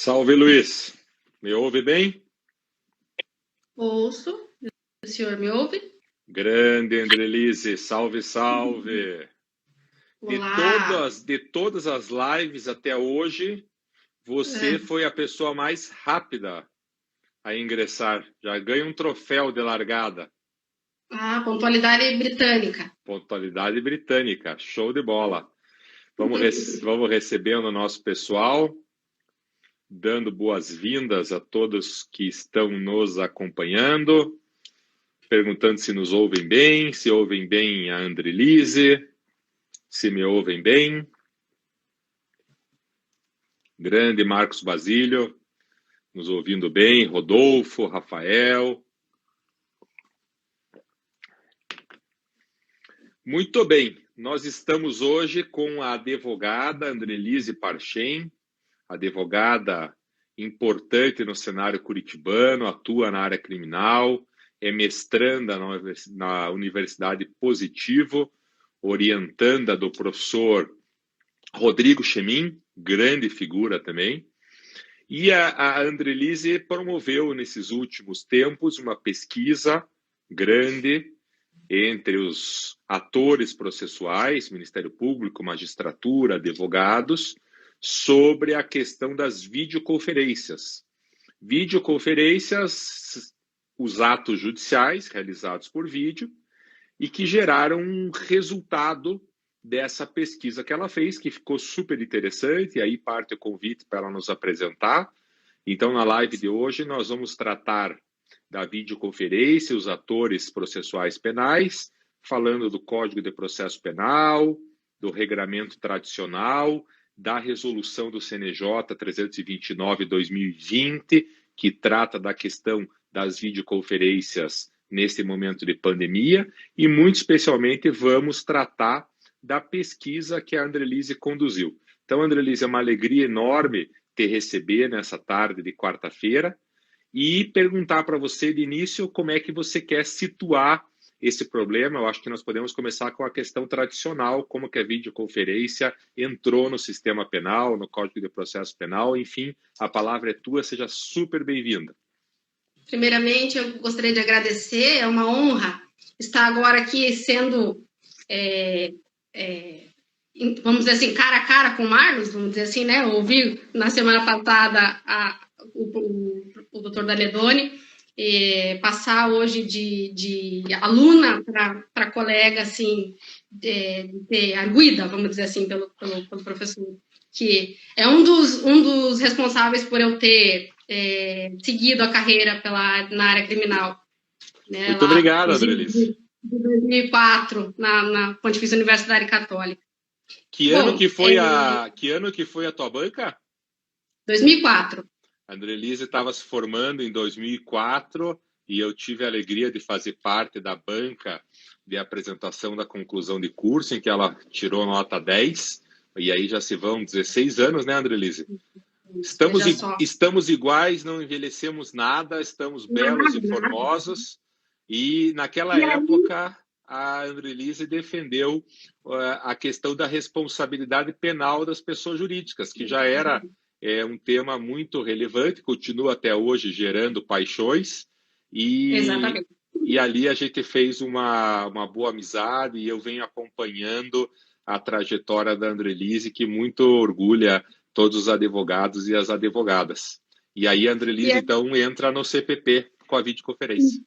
Salve, Luiz. Me ouve bem? Ouço. O senhor me ouve? Grande Andrelise, salve, salve. Olá. De todas as lives até hoje, você foi a pessoa mais rápida a ingressar. Já ganha um troféu de largada. Pontualidade britânica. Pontualidade britânica. Show de bola. Vamos recebendo o nosso pessoal, dando boas-vindas a todos que estão nos acompanhando, perguntando se nos ouvem bem, se ouvem bem a Andrelise, se me ouvem bem. Grande Marcos Basílio, nos ouvindo bem. Rodolfo, Rafael. Muito bem, nós estamos hoje com a advogada Andrelise Parchem, advogada importante no cenário curitibano, atua na área criminal, é mestranda na Universidade Positivo, orientanda do professor Rodrigo Chemin, grande figura também. E a Andrelise promoveu nesses últimos tempos uma pesquisa grande entre os atores processuais, Ministério Público, magistratura, advogados, sobre a questão das videoconferências. Videoconferências, os atos judiciais realizados por vídeo, e que geraram um resultado dessa pesquisa que ela fez, que ficou super interessante, e aí parte o convite para ela nos apresentar. Então, na live de hoje, nós vamos tratar da videoconferência, os atores processuais penais, falando do Código de Processo Penal, do regramento tradicional, da resolução do CNJ 329/2020, que trata da questão das videoconferências nesse momento de pandemia, e muito especialmente vamos tratar da pesquisa que a Andrelise conduziu. Então, Andrelise, é uma alegria enorme te receber nessa tarde de quarta-feira e perguntar para você de início como é que você quer situar esse problema. Eu acho que nós podemos começar com a questão tradicional, como que a videoconferência entrou no sistema penal, no Código de Processo Penal, enfim, a palavra é tua, seja super bem-vinda. Primeiramente, eu gostaria de agradecer, é uma honra estar agora aqui sendo, vamos dizer assim, cara a cara com o Marlos, vamos dizer assim, né? Eu ouvi na semana passada o doutor Daledoni passar hoje de aluna para colega, assim, arguida, vamos dizer assim, pelo professor, que é um dos responsáveis por eu ter seguido a carreira na área criminal. Né, muito obrigado, Andrelise. De 2004, na Pontifícia Universidade Católica. Que ano que foi a tua banca? 2004. A Andrelise estava se formando em 2004 e eu tive a alegria de fazer parte da banca de apresentação da conclusão de curso, em que ela tirou nota 10, e aí já se vão 16 anos, né, Andrelise? Estamos iguais, não envelhecemos nada, estamos belos e formosos, e naquela época a Andrelise defendeu a questão da responsabilidade penal das pessoas jurídicas, que já era um tema muito relevante, continua até hoje gerando paixões, e ali a gente fez uma boa amizade, e eu venho acompanhando a trajetória da Andrelise, que muito orgulha todos os advogados e as advogadas. E aí a Andrelise, então, entra no CPP com a videoconferência.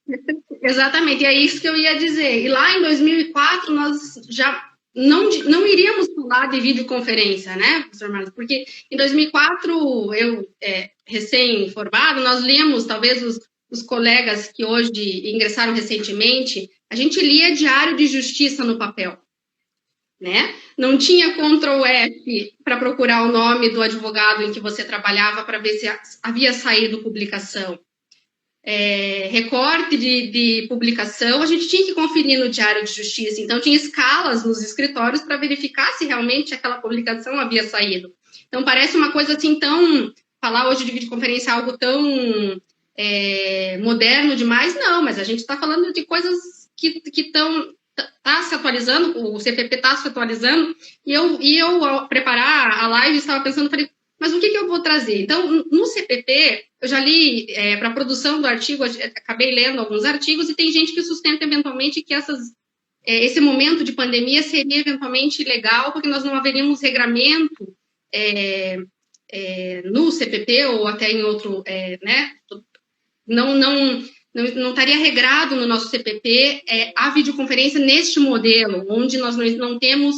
Exatamente, é isso que eu ia dizer. E lá em 2004, nós já não iríamos falar de videoconferência, né, professor Marlos? Porque em 2004, eu, recém-formado, nós líamos, talvez os colegas que hoje ingressaram recentemente, a gente lia Diário de Justiça no papel, né? Não tinha Ctrl F para procurar o nome do advogado em que você trabalhava para ver se havia saído publicação. Recorte de publicação, a gente tinha que conferir no Diário de Justiça, então tinha escalas nos escritórios para verificar se realmente aquela publicação havia saído. Então parece uma coisa assim tão... Falar hoje de videoconferência é algo tão moderno demais, não, mas a gente está falando de coisas que estão... Está se atualizando, o CPP está se atualizando, e eu ao preparar a live, estava pensando, falei, Mas o que eu vou trazer? Então, no CPP, eu já li, para a produção do artigo, acabei lendo alguns artigos, e tem gente que sustenta eventualmente que esse momento de pandemia seria eventualmente legal, porque nós não haveríamos regramento no CPP ou até em outro, né? Não estaria regrado no nosso CPP a videoconferência neste modelo, onde nós não temos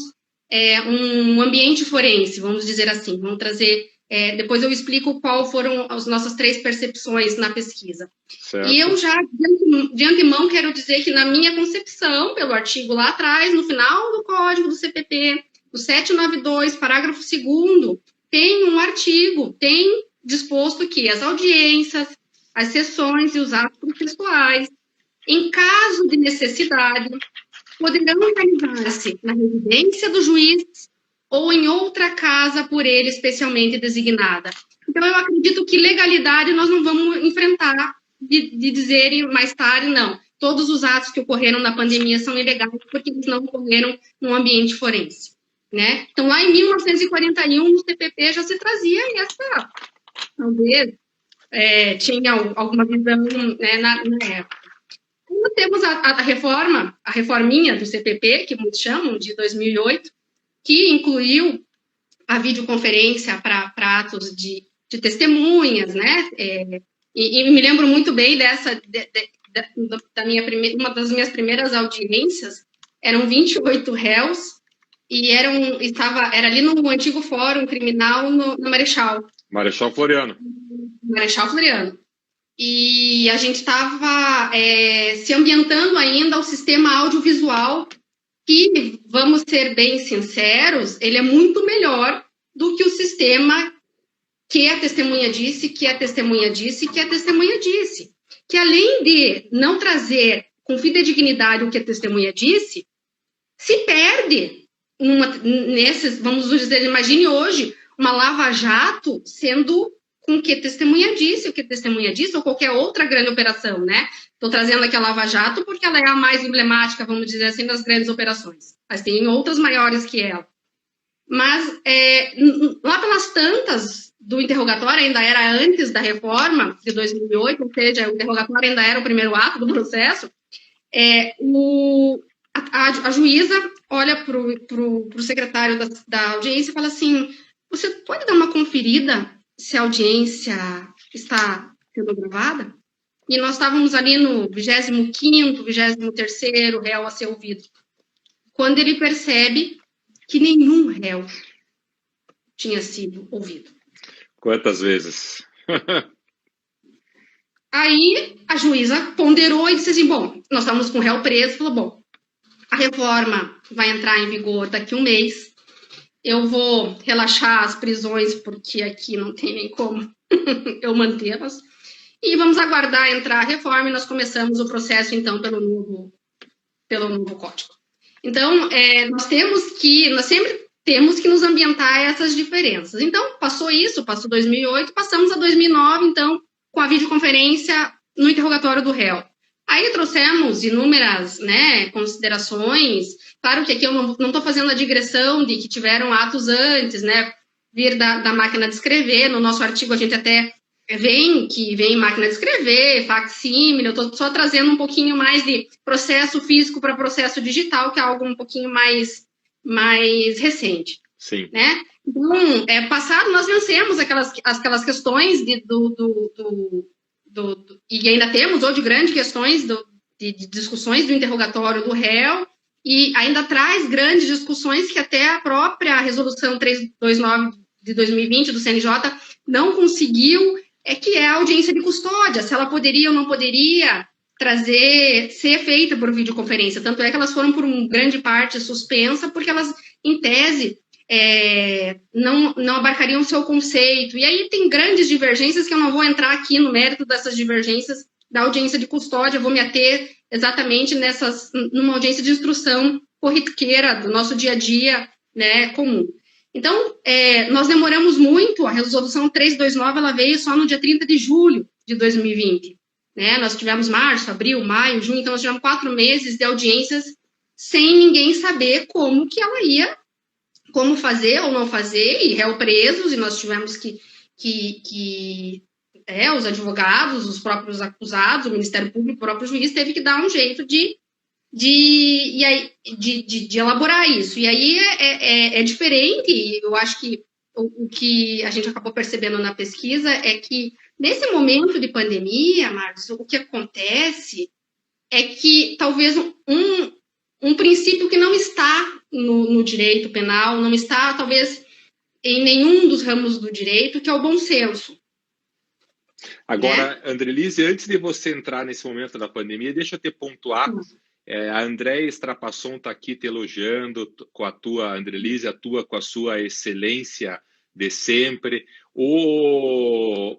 um ambiente forense, vamos dizer assim. Vamos trazer. Depois eu explico qual foram as nossas 3 percepções na pesquisa. Certo. E eu já, de antemão, quero dizer que na minha concepção, pelo artigo lá atrás, no final do código do CPP, do 792, parágrafo 2º, tem um artigo, tem disposto que as audiências, as sessões e os atos processuais, em caso de necessidade, poderão realizar-se na residência do juiz ou em outra casa por ele especialmente designada. Então, eu acredito que legalidade nós não vamos enfrentar de dizerem mais tarde, não. Todos os atos que ocorreram na pandemia são ilegais porque eles não ocorreram no ambiente forense, né? Então, lá em 1941, no CPP já se trazia essa, talvez, tinha alguma visão, né, na época. Nós temos a reforminha do CPP, que muitos chamam, de 2008, que incluiu a videoconferência para atos de testemunhas, né? E me lembro muito bem uma das minhas primeiras audiências, eram 28 réus, e era ali no antigo Fórum Criminal no Marechal. Marechal Floriano. Marechal Floriano. E a gente estava se ambientando ainda ao sistema audiovisual, que, vamos ser bem sinceros, ele é muito melhor do que o sistema que a testemunha disse, que a testemunha disse, que a testemunha disse. Que além de não trazer com fidedignidade o que a testemunha disse, se perde nesses, vamos dizer, imagine hoje uma lava-jato sendo com o que a testemunha disse, ou qualquer outra grande operação, né? Estou trazendo aqui a Lava Jato porque ela é a mais emblemática, vamos dizer assim, das grandes operações. Mas tem outras maiores que ela. Mas lá pelas tantas do interrogatório, ainda era antes da reforma de 2008, ou seja, o interrogatório ainda era o primeiro ato do processo, a juíza olha para o secretário da audiência e fala assim, você pode dar uma conferida se a audiência está sendo gravada? E nós estávamos ali no 25º, 23º réu a ser ouvido. Quando ele percebe que nenhum réu tinha sido ouvido. Quantas vezes? Aí a juíza ponderou e disse assim, bom, nós estávamos com o réu preso, falou, bom, a reforma vai entrar em vigor daqui a um mês, eu vou relaxar as prisões, porque aqui não tem nem como eu mantê-las, e vamos aguardar entrar a reforma, e nós começamos o processo, então, pelo novo código. Então, nós sempre temos que nos ambientar a essas diferenças. Então, passou 2008, passamos a 2009, então, com a videoconferência no interrogatório do réu. Aí trouxemos inúmeras, né, considerações. Claro que aqui eu não estou fazendo a digressão de que tiveram atos antes, né, vir da máquina de escrever. No nosso artigo a gente até vem máquina de escrever, facsímile. Eu estou só trazendo um pouquinho mais de processo físico para processo digital, que é algo um pouquinho mais recente. Sim. Né? Então, passado, nós vencemos aquelas questões e ainda temos hoje grandes questões de discussões do interrogatório do réu, e ainda traz grandes discussões que até a própria resolução 329 de 2020 do CNJ não conseguiu, que é a audiência de custódia, se ela poderia ou não poderia ser feita por videoconferência. Tanto é que elas foram, por grande parte, suspensas, porque elas, em tese, não abarcariam o seu conceito. E aí tem grandes divergências que eu não vou entrar aqui no mérito dessas divergências da audiência de custódia, eu vou me ater exatamente numa audiência de instrução corriqueira do nosso dia a dia, né, comum. Então, nós demoramos muito, a resolução 329 ela veio só no dia 30 de julho de 2020. Né? Nós tivemos março, abril, maio, junho, então nós tivemos 4 meses de audiências sem ninguém saber como que ela ia como fazer ou não fazer, e réu presos, e nós tivemos que os advogados, os próprios acusados, o Ministério Público, o próprio juiz, teve que dar um jeito de elaborar isso. E aí é diferente, e eu acho que o que a gente acabou percebendo na pesquisa é que, nesse momento de pandemia, Marcos, o que acontece é que talvez um princípio que não está no direito penal, não está, talvez, em nenhum dos ramos do direito, que é o bom senso. Agora, Andrelise, antes de você entrar nesse momento da pandemia, deixa eu te pontuar. A Andréia Strapasson está aqui te elogiando com a tua, Andrelise, atua com a sua excelência de sempre. O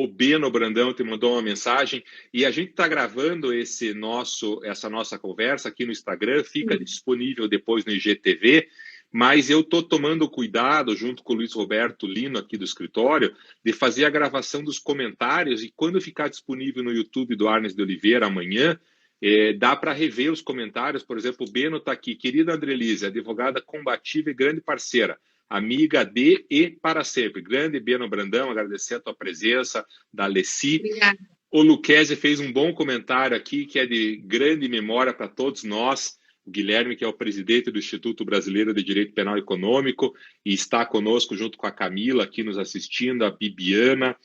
Beno Brandão te mandou uma mensagem e a gente está gravando essa nossa conversa aqui no Instagram, fica disponível depois no IGTV, mas eu estou tomando cuidado, junto com o Luiz Roberto Lino aqui do escritório, de fazer a gravação dos comentários, e quando ficar disponível no YouTube do Arnes de Oliveira amanhã, dá para rever os comentários. Por exemplo, o Beno está aqui: querida Andrelise, advogada combativa e grande parceira, amiga de e para sempre. Grande Beno Brandão, agradecer a tua presença, da Alessi. Obrigada. O Luquezzi fez um bom comentário aqui, que é de grande memória para todos nós. O Guilherme, que é o presidente do Instituto Brasileiro de Direito Penal Econômico, e está conosco junto com a Camila aqui nos assistindo, a Bibiana,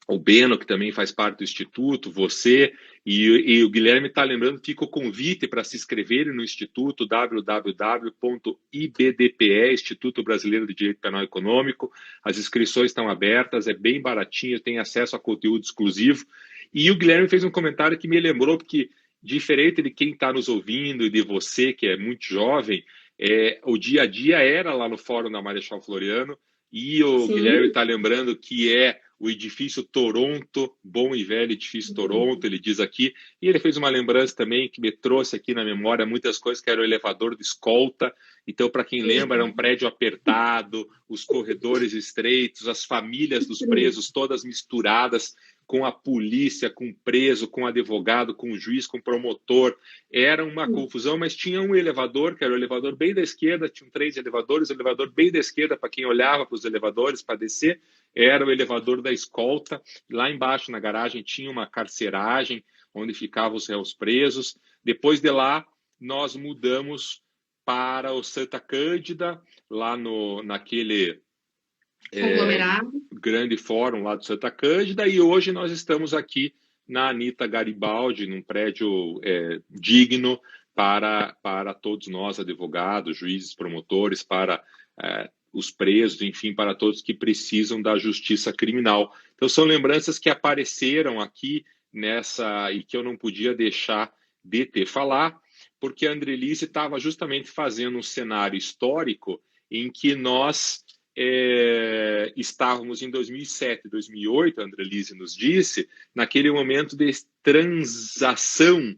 o Beno, que também faz parte do Instituto, você, e o Guilherme está lembrando, fica o convite para se inscreverem no Instituto, www.ibdpe, Instituto Brasileiro de Direito Penal Econômico. As inscrições estão abertas, é bem baratinho, tem acesso a conteúdo exclusivo. E o Guilherme fez um comentário que me lembrou, porque, diferente de quem está nos ouvindo e de você, que é muito jovem, o dia a dia era lá no Fórum da Marechal Floriano, e o Sim. Guilherme está lembrando que o edifício Toronto, bom e velho edifício Toronto, ele diz aqui, e ele fez uma lembrança também que me trouxe aqui na memória muitas coisas, que era o elevador de escolta. Então, para quem lembra, era um prédio apertado, os corredores estreitos, as famílias dos presos todas misturadas, com a polícia, com o preso, com o advogado, com o juiz, com o promotor. Era uma confusão, mas tinha um elevador, que era o elevador bem da esquerda, tinham 3 elevadores, o elevador bem da esquerda, para quem olhava para os elevadores para descer, era o elevador da escolta. Lá embaixo, na garagem, tinha uma carceragem, onde ficavam os réus presos. Depois de lá, nós mudamos para o Santa Cândida, lá naquele... grande fórum lá do Santa Cândida, e hoje nós estamos aqui na Anita Garibaldi, num prédio digno para todos nós, advogados, juízes, promotores, para os presos, enfim, para todos que precisam da justiça criminal. Então, são lembranças que apareceram aqui e que eu não podia deixar de te falar, porque a Andrelise estava justamente fazendo um cenário histórico em que nós estávamos em 2007, 2008, a Andrelise nos disse, naquele momento de transição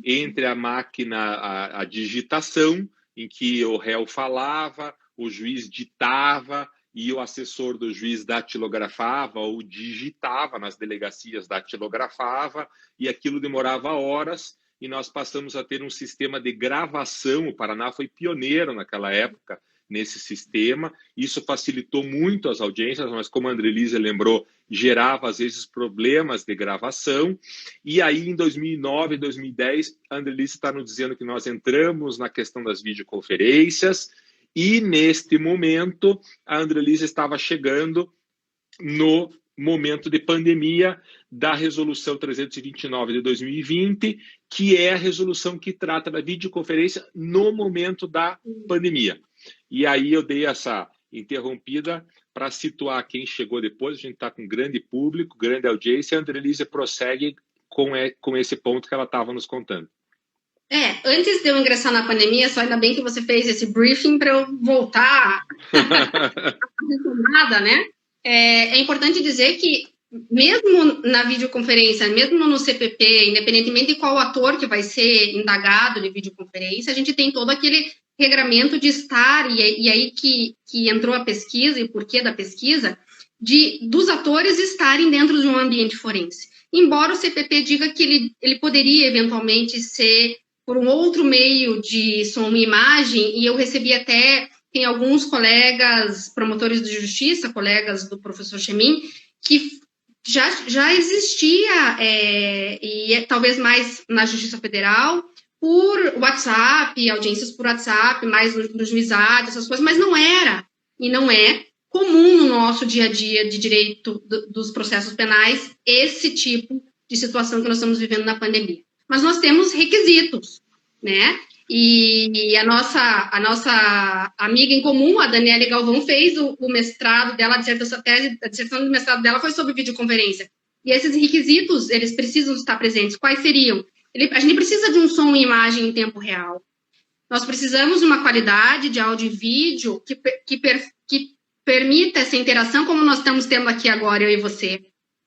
entre a máquina, a digitação, em que o réu falava, o juiz ditava e o assessor do juiz datilografava ou digitava nas delegacias, datilografava, e aquilo demorava horas, e nós passamos a ter um sistema de gravação. O Paraná foi pioneiro naquela época nesse sistema. Isso facilitou muito as audiências, mas, como a Andrelise lembrou, gerava às vezes problemas de gravação. E aí, em 2009, 2010, a Andrelise está nos dizendo que nós entramos na questão das videoconferências, e neste momento a Andrelise estava chegando no momento de pandemia da Resolução 329 de 2020, que é a resolução que trata da videoconferência no momento da pandemia. E aí eu dei essa interrompida para situar quem chegou depois. A gente está com grande público, grande audiência, e a Andrelise prossegue com esse ponto que ela estava nos contando. Antes de eu ingressar na pandemia, só ainda bem que você fez esse briefing para eu voltar a fazer nada, né? É importante dizer que, mesmo na videoconferência, mesmo no CPP, independentemente de qual ator que vai ser indagado de videoconferência, a gente tem todo aquele regramento de estar, e aí que entrou a pesquisa e o porquê da pesquisa, dos atores estarem dentro de um ambiente forense. Embora o CPP diga que ele poderia eventualmente ser por um outro meio de som e imagem, e eu recebi até, tem alguns colegas promotores de justiça, colegas do professor Chemin, que já existia, e talvez mais na Justiça Federal, por WhatsApp, audiências por WhatsApp, mais no juizado, essas coisas, mas não era, e não é comum no nosso dia a dia de direito dos processos penais esse tipo de situação que nós estamos vivendo na pandemia. Mas nós temos requisitos, né? E a nossa amiga em comum, a Daniele Galvão, fez o mestrado dela, a dissertação do mestrado dela foi sobre videoconferência. E esses requisitos, eles precisam estar presentes. Quais seriam? A gente precisa de um som e imagem em tempo real. Nós precisamos de uma qualidade de áudio e vídeo que permita essa interação como nós estamos tendo aqui agora, eu e você,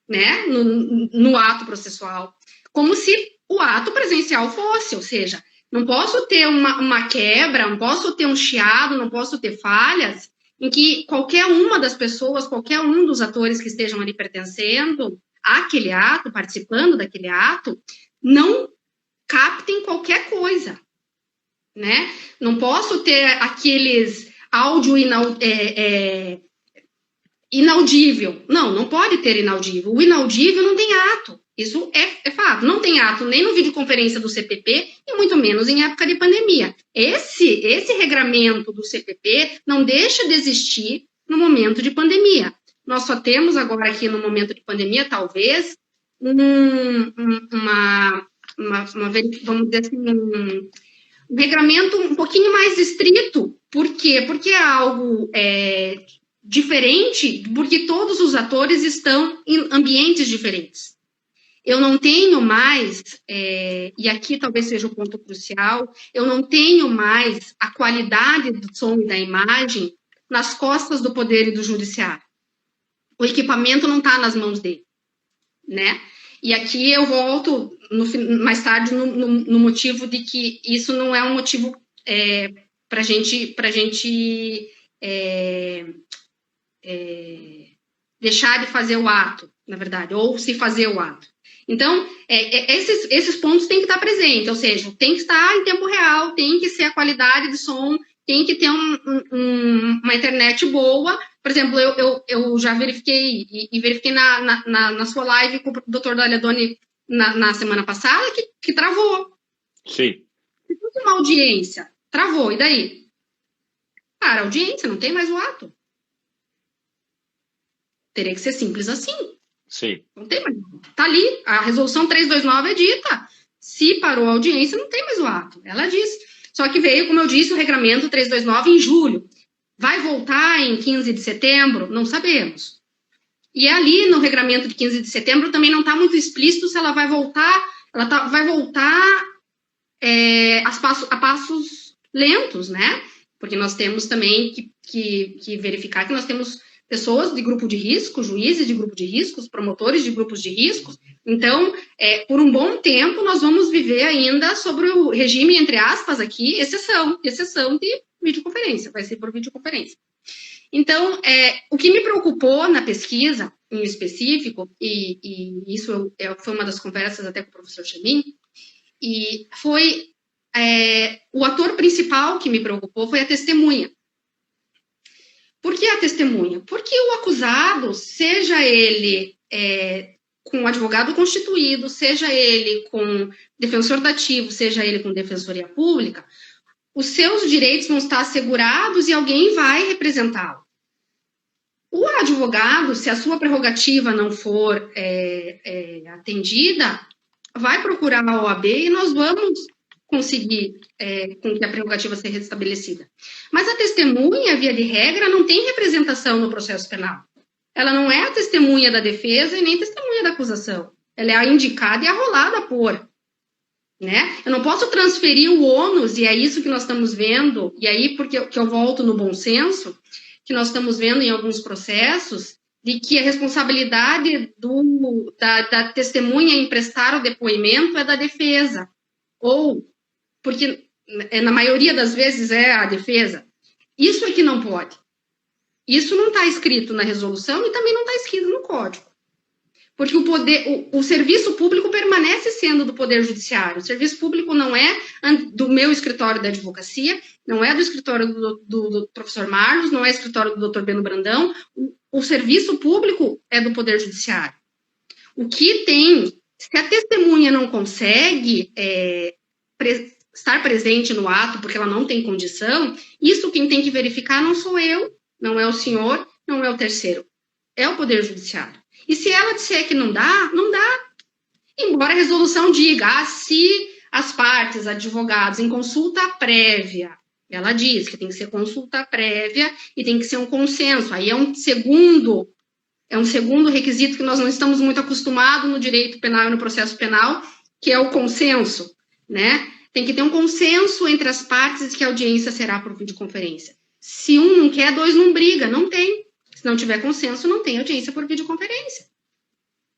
né? No ato processual. Como se o ato presencial fosse, ou seja, não posso ter uma quebra, não posso ter um chiado, não posso ter falhas em que qualquer uma das pessoas, qualquer um dos atores que estejam ali pertencendo àquele ato, participando daquele ato, não captem qualquer coisa, né? Não posso ter aqueles áudio inaudível. Não pode ter inaudível. O inaudível não tem ato. Isso é fato. Não tem ato nem no videoconferência do CPP e muito menos em época de pandemia. Esse regramento do CPP não deixa de existir no momento de pandemia. Nós só temos agora aqui no momento de pandemia, talvez, vamos dizer assim, um regramento um pouquinho mais estrito. Por quê? Porque é algo diferente, porque todos os atores estão em ambientes diferentes. Eu não tenho mais, e aqui talvez seja o ponto crucial, eu não tenho mais a qualidade do som e da imagem nas costas do Poder e do Judiciário. O equipamento não está nas mãos dele, né? E aqui eu volto mais tarde no motivo de que isso não é um motivo para gente deixar de fazer o ato, na verdade, ou se fazer o ato. Então, esses pontos têm que estar presentes, ou seja, tem que estar em tempo real, tem que ser a qualidade de som, tem que ter uma internet boa. Por exemplo, eu já verifiquei, e verifiquei na sua live com o doutor Daledoni na semana passada, que travou. Sim. Uma audiência, travou, e daí? Cara, a audiência, não tem mais o ato. Teria que ser simples assim. Sim. Não tem mais. Tá ali, a resolução 329 é dita. Se parou a audiência, não tem mais o ato. Ela disse. Só que veio, como eu disse, o regramento 329 em julho. Vai voltar em 15 de setembro? Não sabemos. E ali no regramento de 15 de setembro também não está muito explícito se ela vai voltar. Vai voltar a passos lentos, né? Porque nós temos também que verificar que nós temos pessoas de grupo de risco, juízes de grupo de riscos, promotores de grupos de riscos. Então, por um bom tempo, nós vamos viver ainda sobre o regime, entre aspas, aqui, exceção de videoconferência, vai ser por videoconferência. Então, o que me preocupou na pesquisa, em específico, e isso foi uma das conversas até com o professor Chemin, e foi o ator principal que me preocupou foi a testemunha. Por que a testemunha? Porque o acusado, seja ele com advogado constituído, seja ele com defensor dativo, seja ele com defensoria pública, os seus direitos vão estar assegurados e alguém vai representá-lo. O advogado, se a sua prerrogativa não for atendida, vai procurar a OAB e nós vamos conseguir com que a prerrogativa seja restabelecida. Mas a testemunha, via de regra, não tem representação no processo penal. Ela não é a testemunha da defesa e nem testemunha da acusação. Ela é a indicada e arrolada por. Né? Eu não posso transferir o ônus, e é isso que nós estamos vendo, e aí porque eu volto no bom senso, que nós estamos vendo em alguns processos, de que a responsabilidade da testemunha em prestar o depoimento é da defesa. Ou, porque na maioria das vezes é a defesa. Isso é que não pode. Isso não está escrito na resolução e também não está escrito no código. Porque o serviço público permanece sendo do Poder Judiciário. O serviço público não é do meu escritório da advocacia, não é do escritório do professor Marlos, não é escritório do doutor Beno Brandão. O serviço público é do Poder Judiciário. O que tem, se a testemunha não consegue estar presente no ato porque ela não tem condição, isso quem tem que verificar não sou eu, não é o senhor, não é o terceiro, é o Poder Judiciário. E se ela disser que não dá, não dá. Embora a resolução diga, se as partes, advogados, em consulta prévia, ela diz que tem que ser consulta prévia e tem que ser um consenso. Aí é um segundo requisito que nós não estamos muito acostumados no direito penal e no processo penal, que é o consenso, né? Tem que ter um consenso entre as partes que a audiência será por videoconferência. Se um não quer, dois não briga, não tem. Se não tiver consenso, não tem audiência por videoconferência.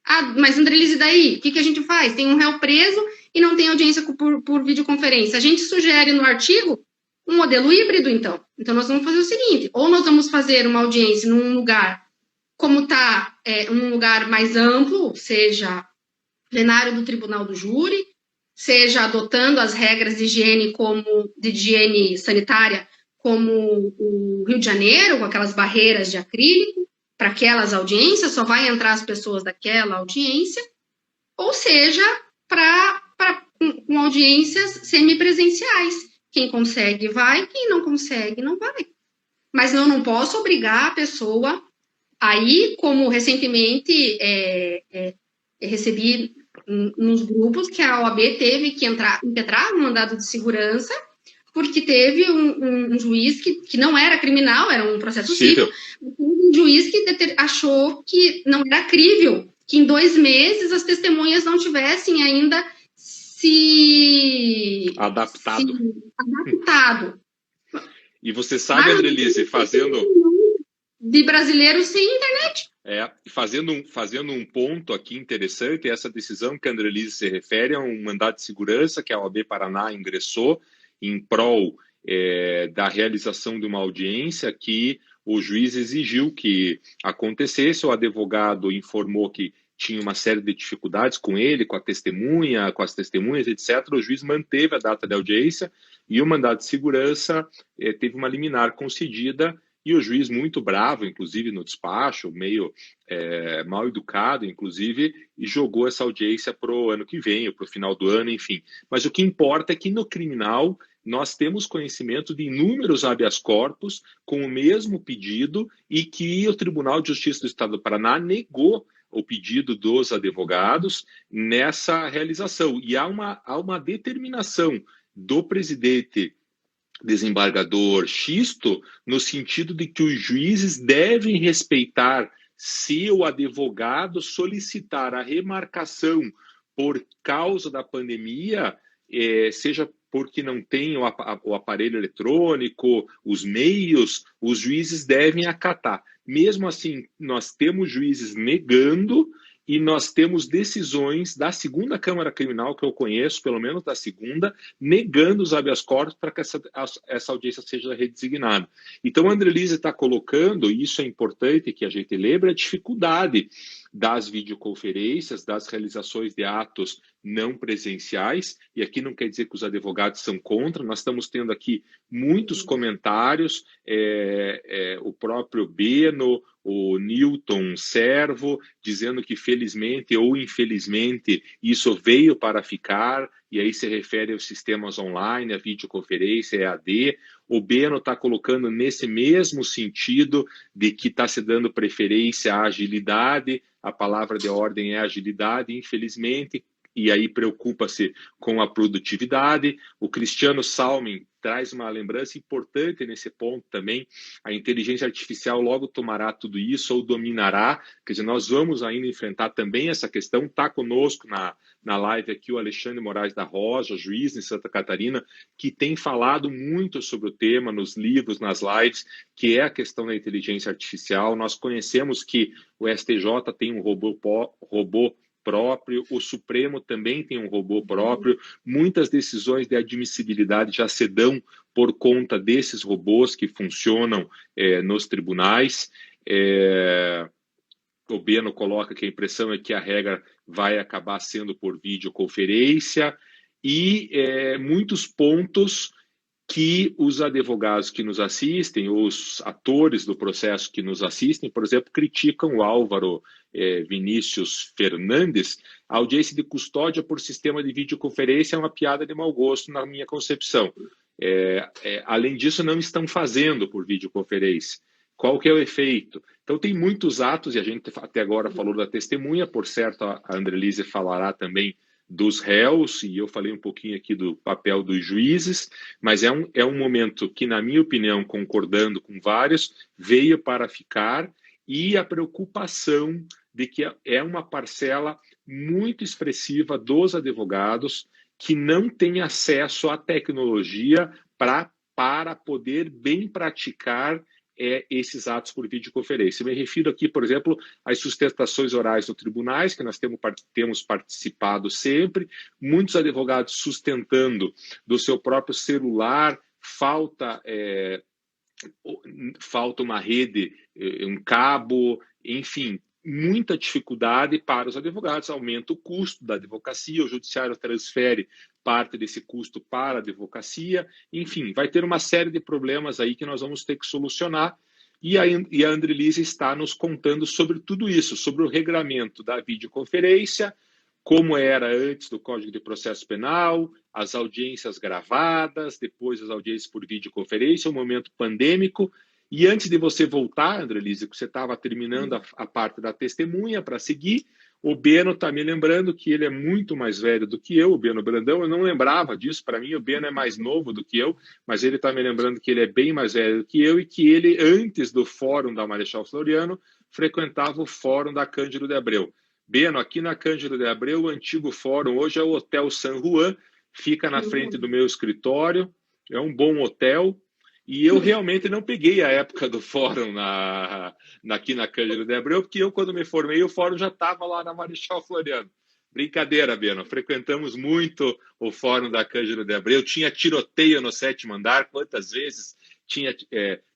Ah, mas Andrelise, daí? O que a gente faz? Tem um réu preso e não tem audiência por videoconferência. A gente sugere no artigo um modelo híbrido, então. Então, nós vamos fazer o seguinte, ou nós vamos fazer uma audiência num lugar, como está, um lugar mais amplo, seja plenário do Tribunal do Júri, seja adotando as regras de higiene sanitária, como o Rio de Janeiro, com aquelas barreiras de acrílico, para aquelas audiências, só vai entrar as pessoas daquela audiência, ou seja, com audiências semipresenciais. Quem consegue vai, quem não consegue não vai. Mas eu não posso obrigar a pessoa a ir, como recentemente recebi nos grupos que a OAB teve que impetrar um mandado de segurança, porque teve um juiz que não era criminal, era um processo civil, um juiz que achou que não era crível, que em 2 meses as testemunhas não tivessem ainda se adaptado. E você sabe, Andrelise, fazendo... de brasileiros sem internet. Fazendo um ponto aqui interessante, essa decisão que a Andrelise se refere a um mandado de segurança que a OAB Paraná ingressou em prol da realização de uma audiência que o juiz exigiu que acontecesse, o advogado informou que tinha uma série de dificuldades com ele, com as testemunhas, etc. O juiz manteve a data da audiência e o mandado de segurança teve uma liminar concedida. E o juiz, muito bravo, inclusive no despacho, meio mal educado, inclusive, e jogou essa audiência para o ano que vem, ou para o final do ano, enfim. Mas o que importa é que no criminal nós temos conhecimento de inúmeros habeas corpus com o mesmo pedido e que o Tribunal de Justiça do Estado do Paraná negou o pedido dos advogados nessa realização. E há uma determinação do presidente desembargador Xisto, no sentido de que os juízes devem respeitar se o advogado solicitar a remarcação por causa da pandemia, seja porque não tem o aparelho eletrônico, os meios, os juízes devem acatar. Mesmo assim, nós temos juízes negando e nós temos decisões da segunda Câmara Criminal, que eu conheço, pelo menos da segunda, negando os habeas corpus para que essa audiência seja redesignada. Então, a Andrelise está colocando, e isso é importante que a gente lembre, a dificuldade das videoconferências, das realizações de atos não presenciais, e aqui não quer dizer que os advogados são contra, nós estamos tendo aqui muitos comentários, o próprio Beno, o Newton Servo, dizendo que felizmente ou infelizmente isso veio para ficar, e aí se refere aos sistemas online, a videoconferência, EAD. O Beno está colocando nesse mesmo sentido de que está se dando preferência à agilidade, a palavra de ordem é agilidade, infelizmente, e aí preocupa-se com a produtividade. O Cristiano Salmin traz uma lembrança importante nesse ponto também. A inteligência artificial logo tomará tudo isso ou dominará. Quer dizer, nós vamos ainda enfrentar também essa questão. Está conosco na live aqui o Alexandre Moraes da Roja, juiz em Santa Catarina, que tem falado muito sobre o tema nos livros, nas lives, que é a questão da inteligência artificial. Nós conhecemos que o STJ tem um robô próprio, o Supremo também tem um robô próprio, muitas decisões de admissibilidade já se dão por conta desses robôs que funcionam nos tribunais. o Beno coloca que a impressão é que a regra vai acabar sendo por videoconferência, e muitos pontos que os advogados que nos assistem, os atores do processo que nos assistem, por exemplo, criticam o Álvaro Vinícius Fernandes. A audiência de custódia por sistema de videoconferência é uma piada de mau gosto, na minha concepção. Além disso, não estão fazendo por videoconferência. Qual que é o efeito? Então, tem muitos atos, e a gente até agora falou da testemunha, por certo, a Andrelise falará também dos réus, e eu falei um pouquinho aqui do papel dos juízes, mas é um momento que, na minha opinião, concordando com vários, veio para ficar, e a preocupação de que é uma parcela muito expressiva dos advogados que não tem acesso à tecnologia para poder bem praticar esses atos por videoconferência. Eu me refiro aqui, por exemplo, às sustentações orais nos tribunais, que nós temos participado sempre, muitos advogados sustentando do seu próprio celular, falta uma rede, um cabo, enfim, muita dificuldade para os advogados, aumenta o custo da advocacia, o judiciário transfere parte desse custo para a advocacia, enfim, vai ter uma série de problemas aí que nós vamos ter que solucionar, e a Andrelise está nos contando sobre tudo isso, sobre o regramento da videoconferência, como era antes do Código de Processo Penal, as audiências gravadas, depois as audiências por videoconferência, o momento pandêmico. E antes de você voltar, Andrelise, que você estava terminando a parte da testemunha para seguir, o Beno está me lembrando que ele é muito mais velho do que eu, o Beno Brandão. Eu não lembrava disso, para mim o Beno é mais novo do que eu, mas ele está me lembrando que ele é bem mais velho do que eu, e que ele, antes do Fórum da Marechal Floriano, frequentava o Fórum da Cândido de Abreu. Beno, aqui na Cândido de Abreu, o antigo fórum, hoje é o Hotel San Juan, fica na frente do meu escritório, é um bom hotel, e eu realmente não peguei a época do fórum aqui na Cândido de Abreu, porque eu, quando me formei, o fórum já estava lá na Marechal Floriano. Brincadeira, Beno, frequentamos muito o fórum da Cândido de Abreu, tinha tiroteio no 7º andar, quantas vezes tinha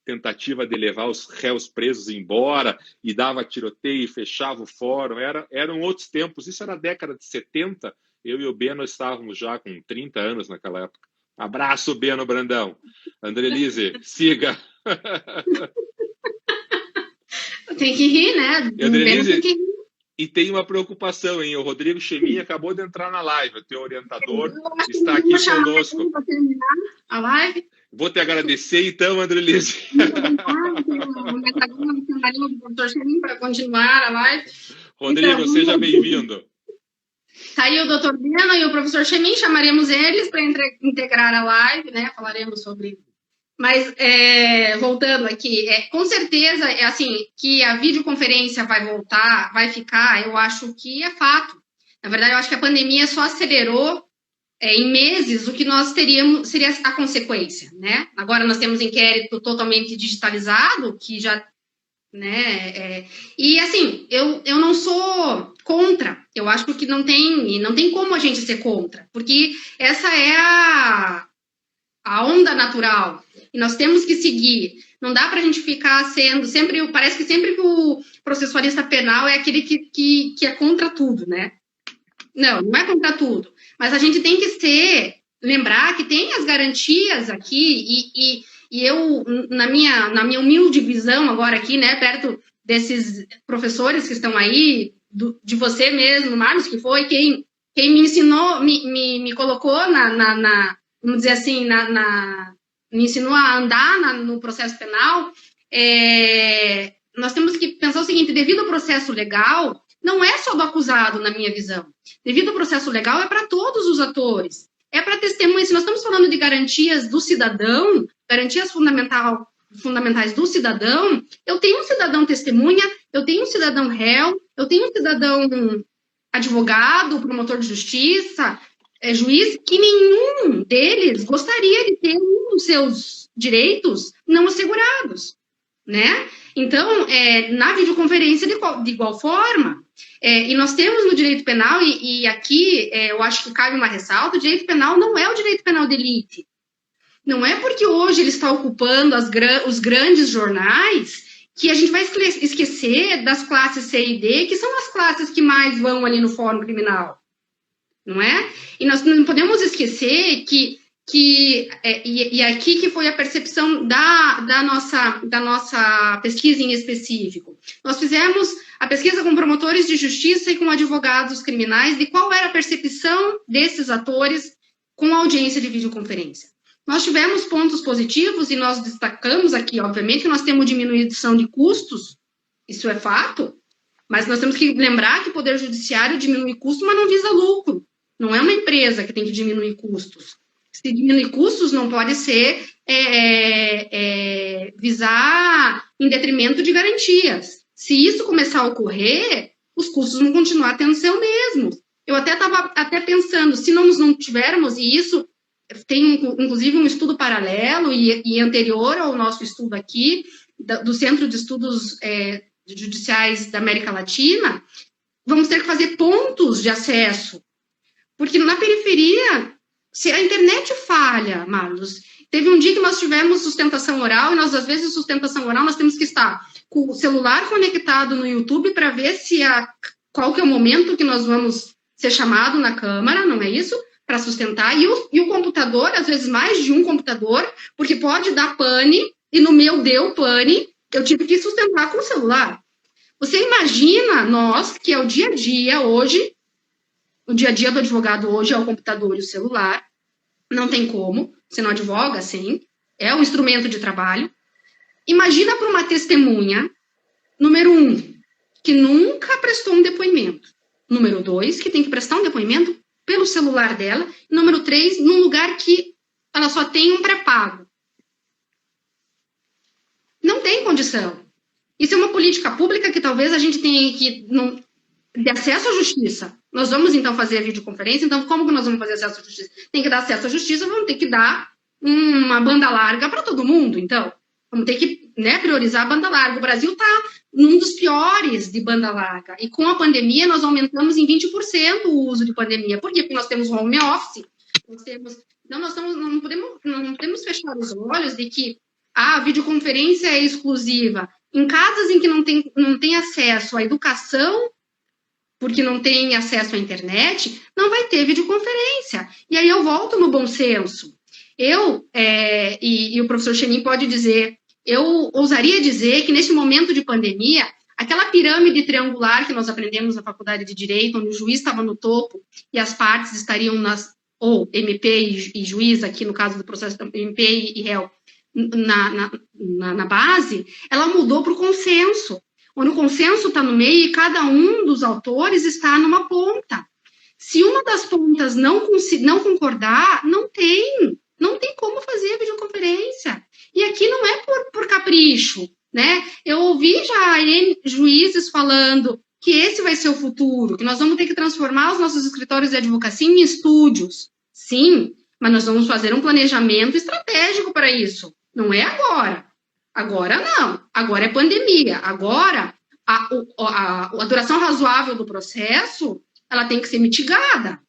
tentativa de levar os réus presos embora, e dava tiroteio e fechava o fórum, eram outros tempos, isso era na década de 70, eu e o Beno estávamos já com 30 anos naquela época. Abraço, Beno Brandão. Andrelise, siga. Tem que rir, né? Andrelise, e tem uma preocupação, hein? O Rodrigo Chemin acabou de entrar na live, o teu orientador está aqui conosco. Para terminar a live. Vou te agradecer, então, Andrelise. Para continuar a live. Rodrigo, seja bem-vindo. Está aí o doutor Beno e o professor Chemin, chamaremos eles para integrar a live, né? Falaremos sobre. Mas, voltando aqui, com certeza, assim, que a videoconferência vai voltar, vai ficar, eu acho que é fato. Na verdade, eu acho que a pandemia só acelerou em meses o que nós teríamos, seria a consequência, né? Agora nós temos inquérito totalmente digitalizado, que já, né? E assim, eu não sou contra, eu acho que não tem como a gente ser contra, porque essa é a onda natural, e nós temos que seguir. Não dá para a gente ficar sendo sempre, parece que sempre que o processualista penal é aquele que é contra tudo, né? Não é contra tudo, mas a gente tem que lembrar que tem as garantias aqui, e eu, na minha humilde visão agora aqui, né, perto desses professores que estão aí, de você mesmo, Marlos, que foi quem me ensinou, me colocou vamos dizer assim, me ensinou a andar no processo penal, nós temos que pensar o seguinte: devido ao processo legal, não é só do acusado, na minha visão. Devido ao processo legal, é para todos os atores. É para testemunhas. Se nós estamos falando de garantias do cidadão, garantias fundamentais do cidadão, eu tenho um cidadão testemunha, eu tenho um cidadão réu, eu tenho um cidadão advogado, promotor de justiça, juiz, que nenhum deles gostaria de ter os seus direitos não assegurados, né? Então, na videoconferência, de igual forma, e nós temos no direito penal, e aqui eu acho que cabe uma ressalta: o direito penal não é o direito penal de elite. Não é porque hoje ele está ocupando os grandes jornais que a gente vai esquecer das classes C e D, que são as classes que mais vão ali no fórum criminal, não é? E nós não podemos esquecer e aqui que foi a percepção da nossa pesquisa em específico. Nós fizemos a pesquisa com promotores de justiça e com advogados criminais de qual era a percepção desses atores com a audiência de videoconferência. Nós tivemos pontos positivos e nós destacamos aqui, obviamente, que nós temos diminuição de custos, isso é fato, mas nós temos que lembrar que o Poder Judiciário diminui custo, mas não visa lucro. Não é uma empresa que tem que diminuir custos. Se diminuir custos, não pode ser visar em detrimento de garantias. Se isso começar a ocorrer, os custos vão continuar tendo ser o mesmo. Eu até estava pensando, se nós não tivermos, e isso tem inclusive um estudo paralelo e anterior ao nosso estudo aqui, do Centro de Estudos Judiciais da América Latina, vamos ter que fazer pontos de acesso. Porque na periferia, se a internet falha, Marlos, teve um dia que nós tivemos sustentação oral, e nós, às vezes, sustentação oral, nós temos que estar com o celular conectado no YouTube para ver qual que é o momento que nós vamos ser chamado na Câmara, não é isso? Para sustentar, e o computador, às vezes mais de um computador, porque pode dar pane, e no meu deu pane, eu tive que sustentar com o celular. Você imagina nós, que é o dia a dia hoje, o dia a dia do advogado hoje é o computador e o celular, não tem como, você não advoga sem, é um instrumento de trabalho. Imagina para uma testemunha, número 1, que nunca prestou um depoimento, número 2, que tem que prestar um depoimento pelo celular dela, número 3, num lugar que ela só tem um pré-pago. Não tem condição. Isso é uma política pública que talvez a gente tenha que... de acesso à justiça. Nós vamos, então, fazer a videoconferência, então como que nós vamos fazer acesso à justiça? Tem que dar acesso à justiça, vamos ter que dar uma banda larga para todo mundo, então. Vamos ter que priorizar a banda larga. O Brasil está num dos piores de banda larga. E com a pandemia, nós aumentamos em 20% o uso de pandemia. Por quê? Porque nós temos home office. Então, nós não podemos fechar os olhos de que a videoconferência é exclusiva. Em casas em que não tem acesso à educação, porque não tem acesso à internet, não vai ter videoconferência. E aí eu volto no bom senso. E o professor Chenin pode dizer, eu ousaria dizer que neste momento de pandemia, aquela pirâmide triangular que nós aprendemos na faculdade de Direito, onde o juiz estava no topo e as partes estariam ou MP e juiz, aqui no caso do processo MP e réu, na base, ela mudou para o consenso, onde o consenso está no meio e cada um dos autores está numa ponta. Se uma das pontas não concordar, não tem como fazer a videoconferência. E aqui não é por capricho, né? Eu ouvi já juízes falando que esse vai ser o futuro, que nós vamos ter que transformar os nossos escritórios de advocacia em estúdios. Sim, mas nós vamos fazer um planejamento estratégico para isso. Não é agora. Agora não. Agora é pandemia. Agora, a duração razoável do processo, ela tem que ser mitigada.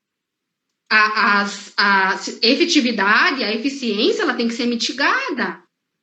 A efetividade, a eficiência, ela tem que ser mitigada,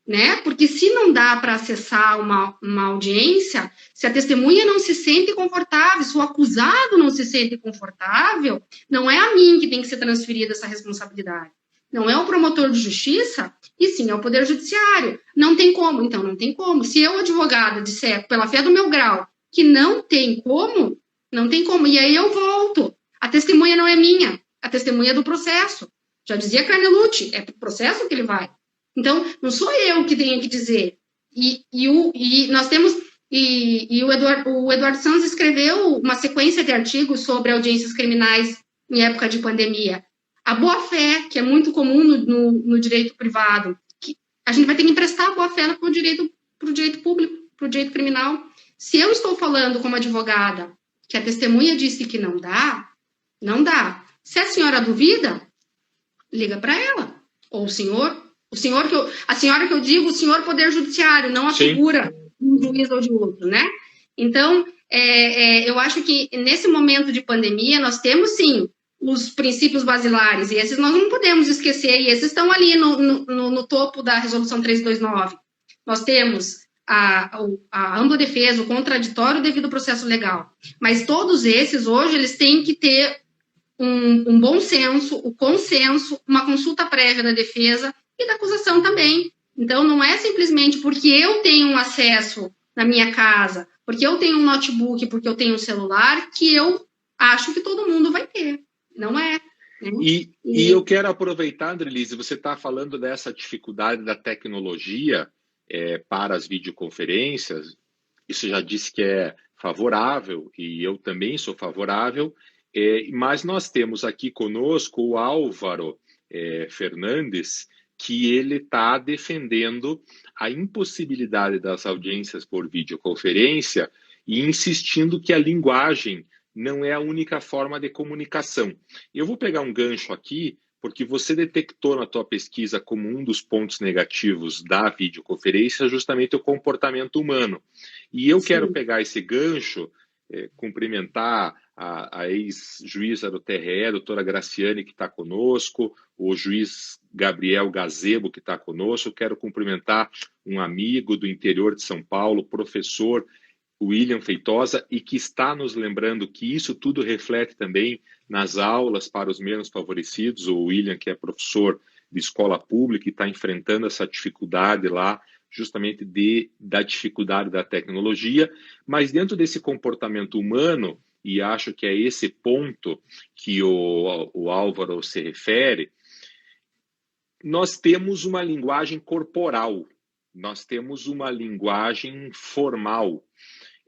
né? Porque se não dá para acessar uma audiência, se a testemunha não se sente confortável, se o acusado não se sente confortável, não é a mim que tem que ser transferida essa responsabilidade. Não é o promotor de justiça, e sim é o Poder Judiciário. Não tem como, então não tem como. Se eu, advogada, disser, pela fé do meu grau, que não tem como, não tem como. E aí eu volto. A testemunha não é minha, a testemunha é do processo. Já dizia Carnelucci, é pro processo que ele vai. Então, não sou eu que tenho que dizer. Nós temos... o Eduardo Santos escreveu uma sequência de artigos sobre audiências criminais em época de pandemia. A boa-fé, que é muito comum no direito privado, que a gente vai ter que emprestar a boa-fé para o direito público, para o direito criminal. Se eu estou falando como advogada que a testemunha disse que não dá, não dá. Se a senhora duvida, liga para ela. Ou a senhora que eu digo, o senhor Poder Judiciário, não a figura de um juiz ou de outro, né? Então, eu acho que nesse momento de pandemia, nós temos, sim, os princípios basilares, e esses nós não podemos esquecer, e esses estão ali no topo da Resolução 329. Nós temos a ampla defesa, o contraditório devido ao processo legal. Mas todos esses, hoje, eles têm que ter um bom senso, o consenso, uma consulta prévia da defesa e da acusação também. Então, não é simplesmente porque eu tenho um acesso na minha casa, porque eu tenho um notebook, porque eu tenho um celular, que eu acho que todo mundo vai ter. Não é. Né? E eu quero aproveitar, Andrelise, você está falando dessa dificuldade da tecnologia para as videoconferências. Isso já disse que é favorável, e eu também sou favorável, mas nós temos aqui conosco o Álvaro Fernandes, que ele está defendendo a impossibilidade das audiências por videoconferência e insistindo que a linguagem não é a única forma de comunicação. Eu vou pegar um gancho aqui, porque você detectou na tua pesquisa como um dos pontos negativos da videoconferência justamente o comportamento humano. E eu quero pegar esse gancho, cumprimentar a ex-juíza do TRE, doutora Graciane, que está conosco, o juiz Gabriel Gazebo, que está conosco. Eu quero cumprimentar um amigo do interior de São Paulo, professor William Feitosa, e que está nos lembrando que isso tudo reflete também nas aulas para os menos favorecidos. O William, que é professor de escola pública e está enfrentando essa dificuldade lá, justamente da dificuldade da tecnologia, mas dentro desse comportamento humano, e acho que é esse ponto que o Álvaro se refere, nós temos uma linguagem corporal, nós temos uma linguagem formal,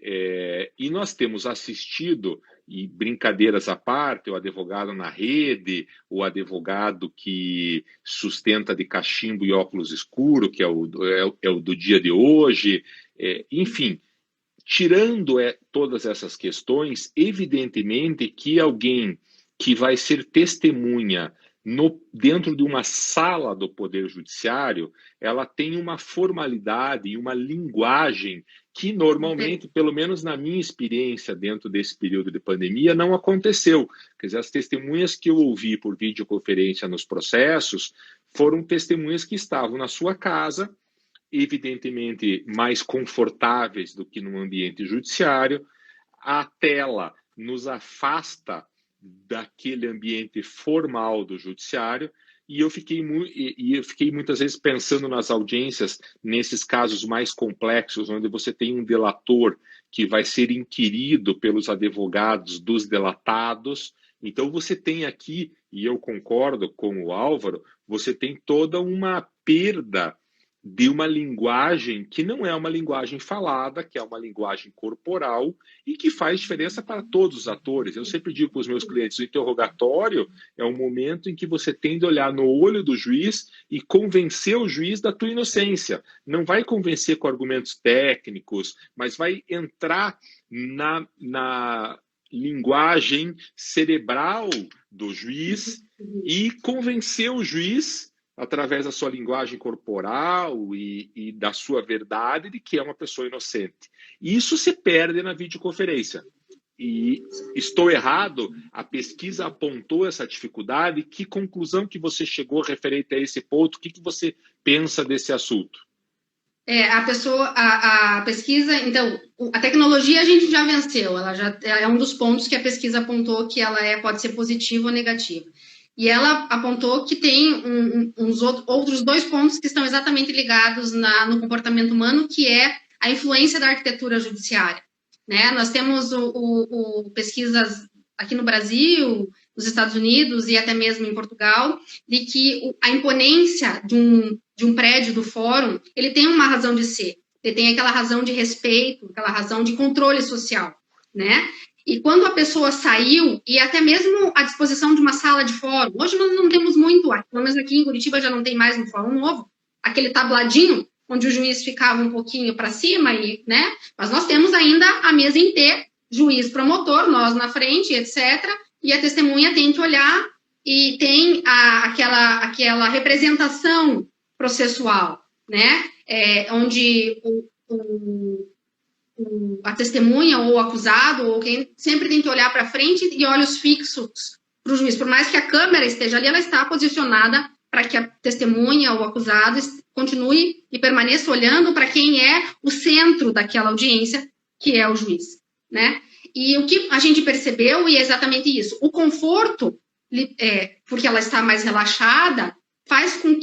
e nós temos assistido, e brincadeiras à parte, o advogado na rede, o advogado que sustenta de cachimbo e óculos escuro, que é o do dia de hoje, enfim, tirando todas essas questões, evidentemente que alguém que vai ser testemunha dentro de uma sala do Poder Judiciário, ela tem uma formalidade e uma linguagem que normalmente, pelo menos na minha experiência dentro desse período de pandemia, não aconteceu. Quer dizer, as testemunhas que eu ouvi por videoconferência nos processos foram testemunhas que estavam na sua casa, evidentemente mais confortáveis do que no ambiente judiciário. A tela nos afasta daquele ambiente formal do judiciário, e eu fiquei muitas vezes pensando nas audiências, nesses casos mais complexos, onde você tem um delator que vai ser inquirido pelos advogados dos delatados. Então você tem aqui, e eu concordo com o Álvaro, você tem toda uma perda de uma linguagem que não é uma linguagem falada, que é uma linguagem corporal e que faz diferença para todos os atores. Eu sempre digo para os meus clientes, o interrogatório é um momento em que você tem de olhar no olho do juiz e convencer o juiz da tua inocência. Não vai convencer com argumentos técnicos, mas vai entrar na linguagem cerebral do juiz e convencer o juiz através da sua linguagem corporal e da sua verdade de que é uma pessoa inocente. Isso se perde na videoconferência. E estou errado? A pesquisa apontou essa dificuldade. Que conclusão que você chegou referente a esse ponto? O que você pensa desse assunto? A pesquisa, então, a tecnologia a gente já venceu. Ela já é um dos pontos que a pesquisa apontou que ela pode ser positiva ou negativa. E ela apontou que tem outros dois pontos que estão exatamente ligados no comportamento humano, que é a influência da arquitetura judiciária. Né? Nós temos pesquisas aqui no Brasil, nos Estados Unidos e até mesmo em Portugal, de que a imponência de um prédio do fórum, ele tem uma razão de ser. Ele tem aquela razão de respeito, aquela razão de controle social, né? E quando a pessoa saiu, e até mesmo a disposição de uma sala de fórum, hoje nós não temos muito, pelo menos aqui em Curitiba já não tem mais um fórum novo, aquele tabladinho, onde o juiz ficava um pouquinho para cima, né? Mas nós temos ainda a mesa em T, juiz promotor, nós na frente, etc. E a testemunha tem que olhar e tem aquela representação processual, né? Onde a testemunha ou o acusado ou quem sempre tem que olhar para frente e olhos fixos para o juiz. Por mais que a câmera esteja ali, ela está posicionada para que a testemunha ou o acusado continue e permaneça olhando para quem é o centro daquela audiência, que é o juiz, né? E o que a gente percebeu, e é exatamente isso, o conforto, porque ela está mais relaxada, fez com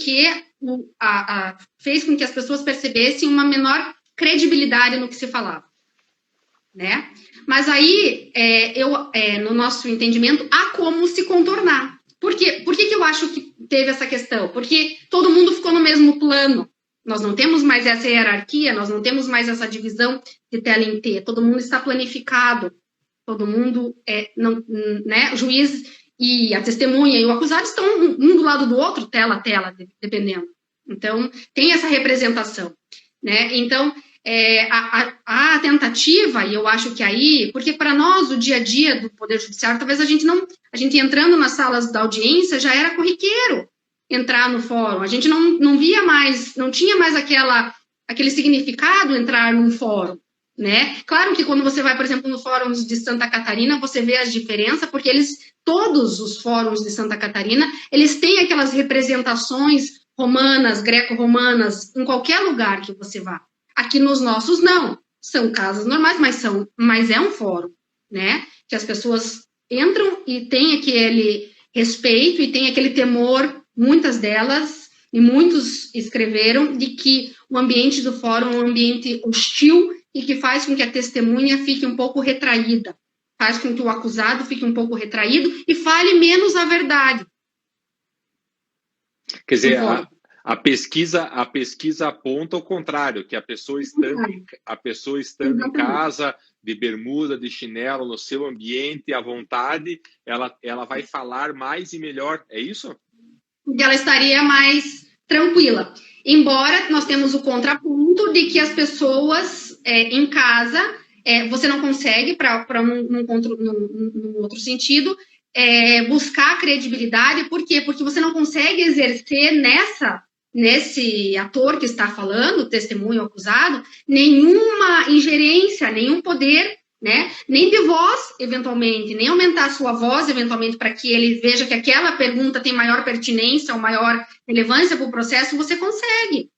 que as pessoas percebessem uma menor credibilidade no que se falava, né? Mas aí, no nosso entendimento, há como se contornar. Por quê? Por que eu acho que teve essa questão? Porque todo mundo ficou no mesmo plano. Nós não temos mais essa hierarquia, nós não temos mais essa divisão de tela em T. Todo mundo está planificado. Todo mundo, né? O juiz e a testemunha e o acusado estão um do lado do outro, tela a tela, dependendo. Então, tem essa representação, né? Então, a tentativa, e eu acho que aí, porque para nós, o dia a dia do Poder Judiciário, talvez a gente entrando nas salas da audiência já era corriqueiro entrar no fórum. A gente não via mais, não tinha mais aquele significado entrar num fórum, né? Claro que quando você vai, por exemplo, no fórum de Santa Catarina, você vê as diferenças, porque todos os fóruns de Santa Catarina, eles têm aquelas representações romanas, greco-romanas, em qualquer lugar que você vá. Aqui nos nossos, não. São casas normais, mas é um fórum, né? Que as pessoas entram e têm aquele respeito e tem aquele temor, muitas delas, e muitos escreveram, de que o ambiente do fórum é um ambiente hostil e que faz com que a testemunha fique um pouco retraída, faz com que o acusado fique um pouco retraído e fale menos a verdade. Quer dizer, a pesquisa aponta o contrário, que a pessoa estando em casa, de bermuda, de chinelo, no seu ambiente, à vontade, ela vai falar mais e melhor, é isso? Porque ela estaria mais tranquila. Embora nós temos o contraponto de que as pessoas em casa, você não consegue, para num outro sentido, buscar credibilidade. Por quê? Porque você não consegue exercer nesse ator que está falando, testemunho acusado, nenhuma ingerência, nenhum poder, né? Nem de voz, eventualmente, nem aumentar a sua voz, eventualmente, para que ele veja que aquela pergunta tem maior pertinência ou maior relevância para o processo, você consegue.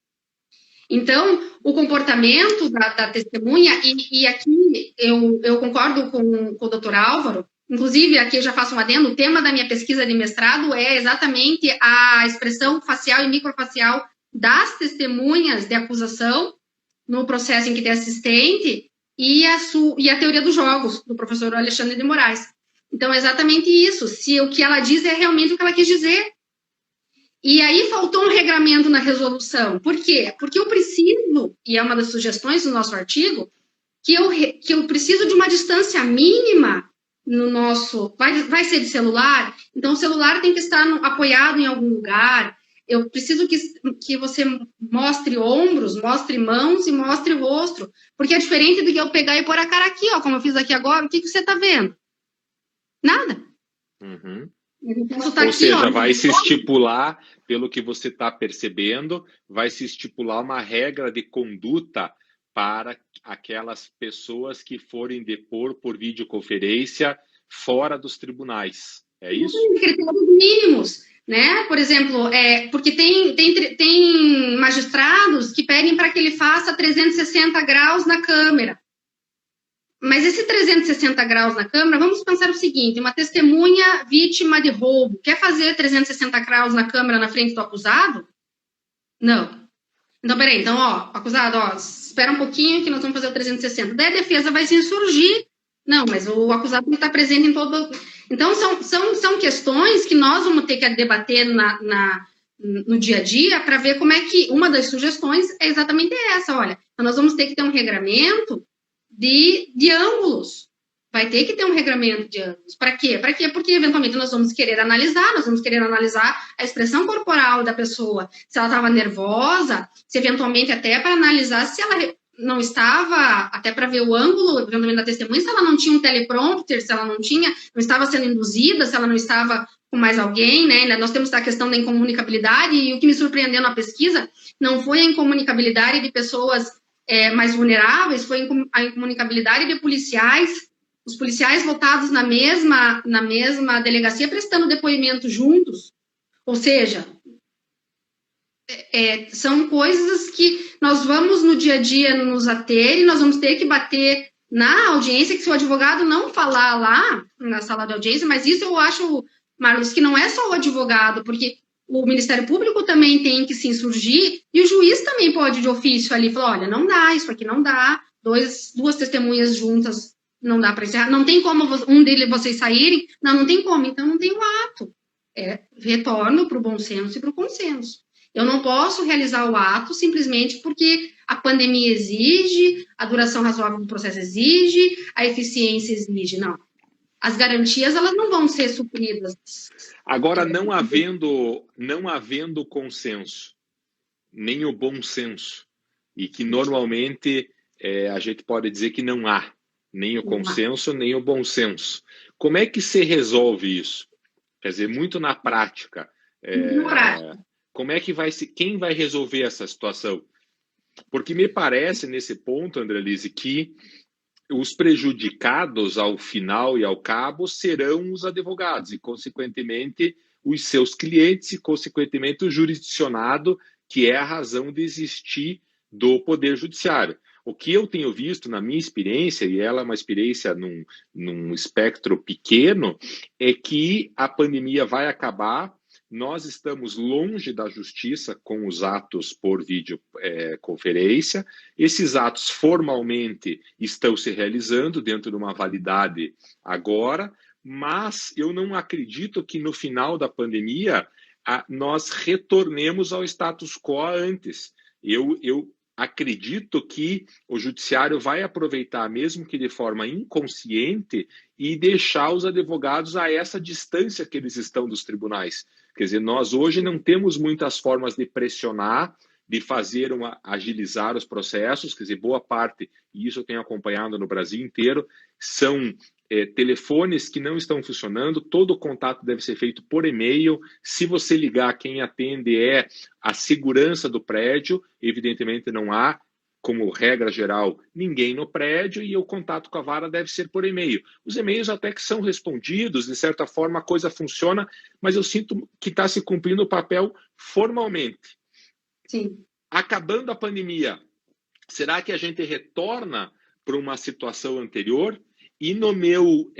Então, o comportamento da testemunha, e aqui eu concordo com o doutor Álvaro, inclusive, aqui eu já faço um adendo, o tema da minha pesquisa de mestrado é exatamente a expressão facial e microfacial das testemunhas de acusação no processo em que tem assistente e a teoria dos jogos, do professor Alexandre de Moraes. Então, é exatamente isso, se o que ela diz é realmente o que ela quis dizer. E aí faltou um regramento na resolução. Por quê? Porque eu preciso, e é uma das sugestões do nosso artigo, que eu preciso de uma distância mínima no nosso... Vai ser de celular? Então, o celular tem que estar apoiado em algum lugar. Eu preciso que você mostre ombros, mostre mãos e mostre o rosto. Porque é diferente do que eu pegar e pôr a cara aqui, ó, como eu fiz aqui agora. O que você está vendo? Nada. Uhum. Ou seja, vai se estipular, pelo que você está percebendo, vai se estipular uma regra de conduta para aquelas pessoas que forem depor por videoconferência fora dos tribunais. É isso? Critérios mínimos, né? Por exemplo, porque tem magistrados que pedem para que ele faça 360 graus na câmera. Mas esse 360 graus na câmera, vamos pensar o seguinte, uma testemunha vítima de roubo, quer fazer 360 graus na câmera na frente do acusado? Não. Então, peraí, acusado, espera um pouquinho que nós vamos fazer o 360. Daí a defesa vai se insurgir. Não, mas o acusado está presente em todo... Então, são questões que nós vamos ter que debater no dia a dia para ver como é que... Uma das sugestões é exatamente essa, olha. Então, nós vamos ter que ter um regramento de ângulos. Vai ter que ter um regramento de ângulos. Para quê? Porque, eventualmente, nós vamos querer analisar a expressão corporal da pessoa, se ela estava nervosa, se eventualmente até para analisar se ela não estava, até para ver o ângulo, eventualmente, da testemunha, se ela não tinha um teleprompter, se ela não estava sendo induzida, se ela não estava com mais alguém, né? Nós temos a questão da incomunicabilidade, e o que me surpreendeu na pesquisa não foi a incomunicabilidade de pessoas mais vulneráveis, foi a incomunicabilidade de policiais, os policiais votados na mesma delegacia prestando depoimento juntos, ou seja, são coisas que nós vamos no dia a dia nos ater e nós vamos ter que bater na audiência, que se o advogado não falar lá na sala de audiência, mas isso eu acho, Marlos, que não é só o advogado, porque o Ministério Público também tem que se insurgir e o juiz também pode de ofício ali falar, olha, não dá, isso aqui não dá, duas testemunhas juntas não dá para encerrar, não tem como um deles vocês saírem, não tem como, então não tem o ato. Retorno para o bom senso e para o consenso. Eu não posso realizar o ato simplesmente porque a pandemia exige, a duração razoável do processo exige, a eficiência exige. Não. As garantias, elas não vão ser supridas. Agora, não havendo consenso, nem o bom senso, e que normalmente a gente pode dizer que não há nem o consenso, nem o bom senso. Como é que se resolve isso? Quer dizer, muito na prática. Como é que quem vai resolver essa situação? Porque me parece, nesse ponto, Andrelise, que os prejudicados, ao final e ao cabo, serão os advogados e, consequentemente, os seus clientes e, consequentemente, o jurisdicionado, que é a razão de existir do Poder Judiciário. O que eu tenho visto na minha experiência, e ela é uma experiência num espectro pequeno, é que a pandemia vai acabar, nós estamos longe da justiça com os atos por videoconferência, esses atos formalmente estão se realizando dentro de uma validade agora, mas eu não acredito que no final da pandemia nós retornemos ao status quo antes. Eu acredito que o judiciário vai aproveitar, mesmo que de forma inconsciente, e deixar os advogados a essa distância que eles estão dos tribunais. Quer dizer, nós hoje não temos muitas formas de pressionar, de fazer agilizar os processos, quer dizer, boa parte, e isso eu tenho acompanhado no Brasil inteiro, são telefones que não estão funcionando, todo o contato deve ser feito por e-mail, se você ligar, quem atende é a segurança do prédio, evidentemente não há, como regra geral, ninguém no prédio e o contato com a vara deve ser por e-mail. Os e-mails até que são respondidos, de certa forma a coisa funciona, mas eu sinto que está se cumprindo o papel formalmente. Sim. Acabando a pandemia, será que a gente retorna para uma situação anterior? E no meu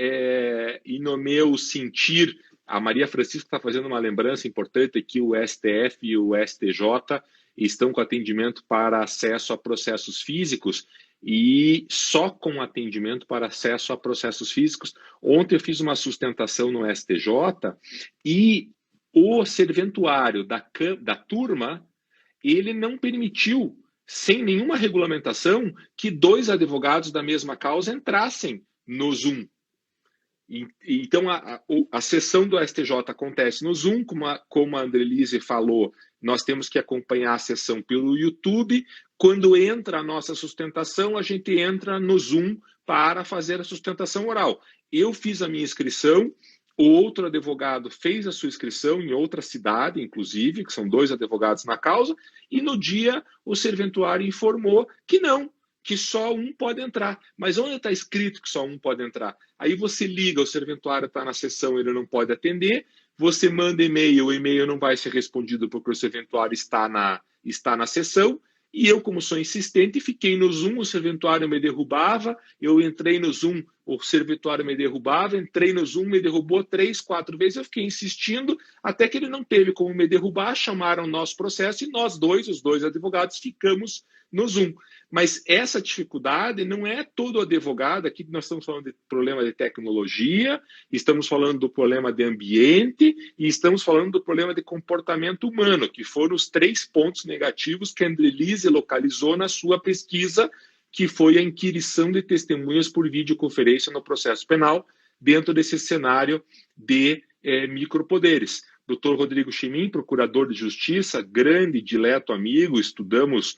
sentir, a Maria Francisca está fazendo uma lembrança importante que o STF e o STJ estão com atendimento para acesso a processos físicos e só com atendimento para acesso a processos físicos. Ontem eu fiz uma sustentação no STJ e o serventuário da turma, ele não permitiu, sem nenhuma regulamentação, que dois advogados da mesma causa entrassem no Zoom. Então, a sessão do STJ acontece no Zoom, como a Andrelise falou, nós temos que acompanhar a sessão pelo YouTube. Quando entra a nossa sustentação, a gente entra no Zoom para fazer a sustentação oral. Eu fiz a minha inscrição, o outro advogado fez a sua inscrição em outra cidade, inclusive, que são dois advogados na causa, e no dia o serventuário informou que não, que só um pode entrar. Mas onde está escrito que só um pode entrar? Aí você liga, o serventuário está na sessão, ele não pode atender, você manda e-mail, o e-mail não vai ser respondido porque o serventuário está na sessão, e eu, como sou insistente, fiquei no Zoom, o serventuário me derrubava, eu entrei no Zoom, o serventuário me derrubava, entrei no Zoom, me derrubou 3, 4 vezes, eu fiquei insistindo, até que ele não teve como me derrubar, chamaram o nosso processo, e nós dois, os dois advogados, ficamos no Zoom. Mas essa dificuldade não é todo advogado, aqui nós estamos falando de problema de tecnologia, estamos falando do problema de ambiente e estamos falando do problema de comportamento humano, que foram os 3 pontos negativos que a Andrelise localizou na sua pesquisa, que foi a inquirição de testemunhas por videoconferência no processo penal, dentro desse cenário de micropoderes. Dr. Rodrigo Chimin, procurador de justiça, grande, dileto amigo, estudamos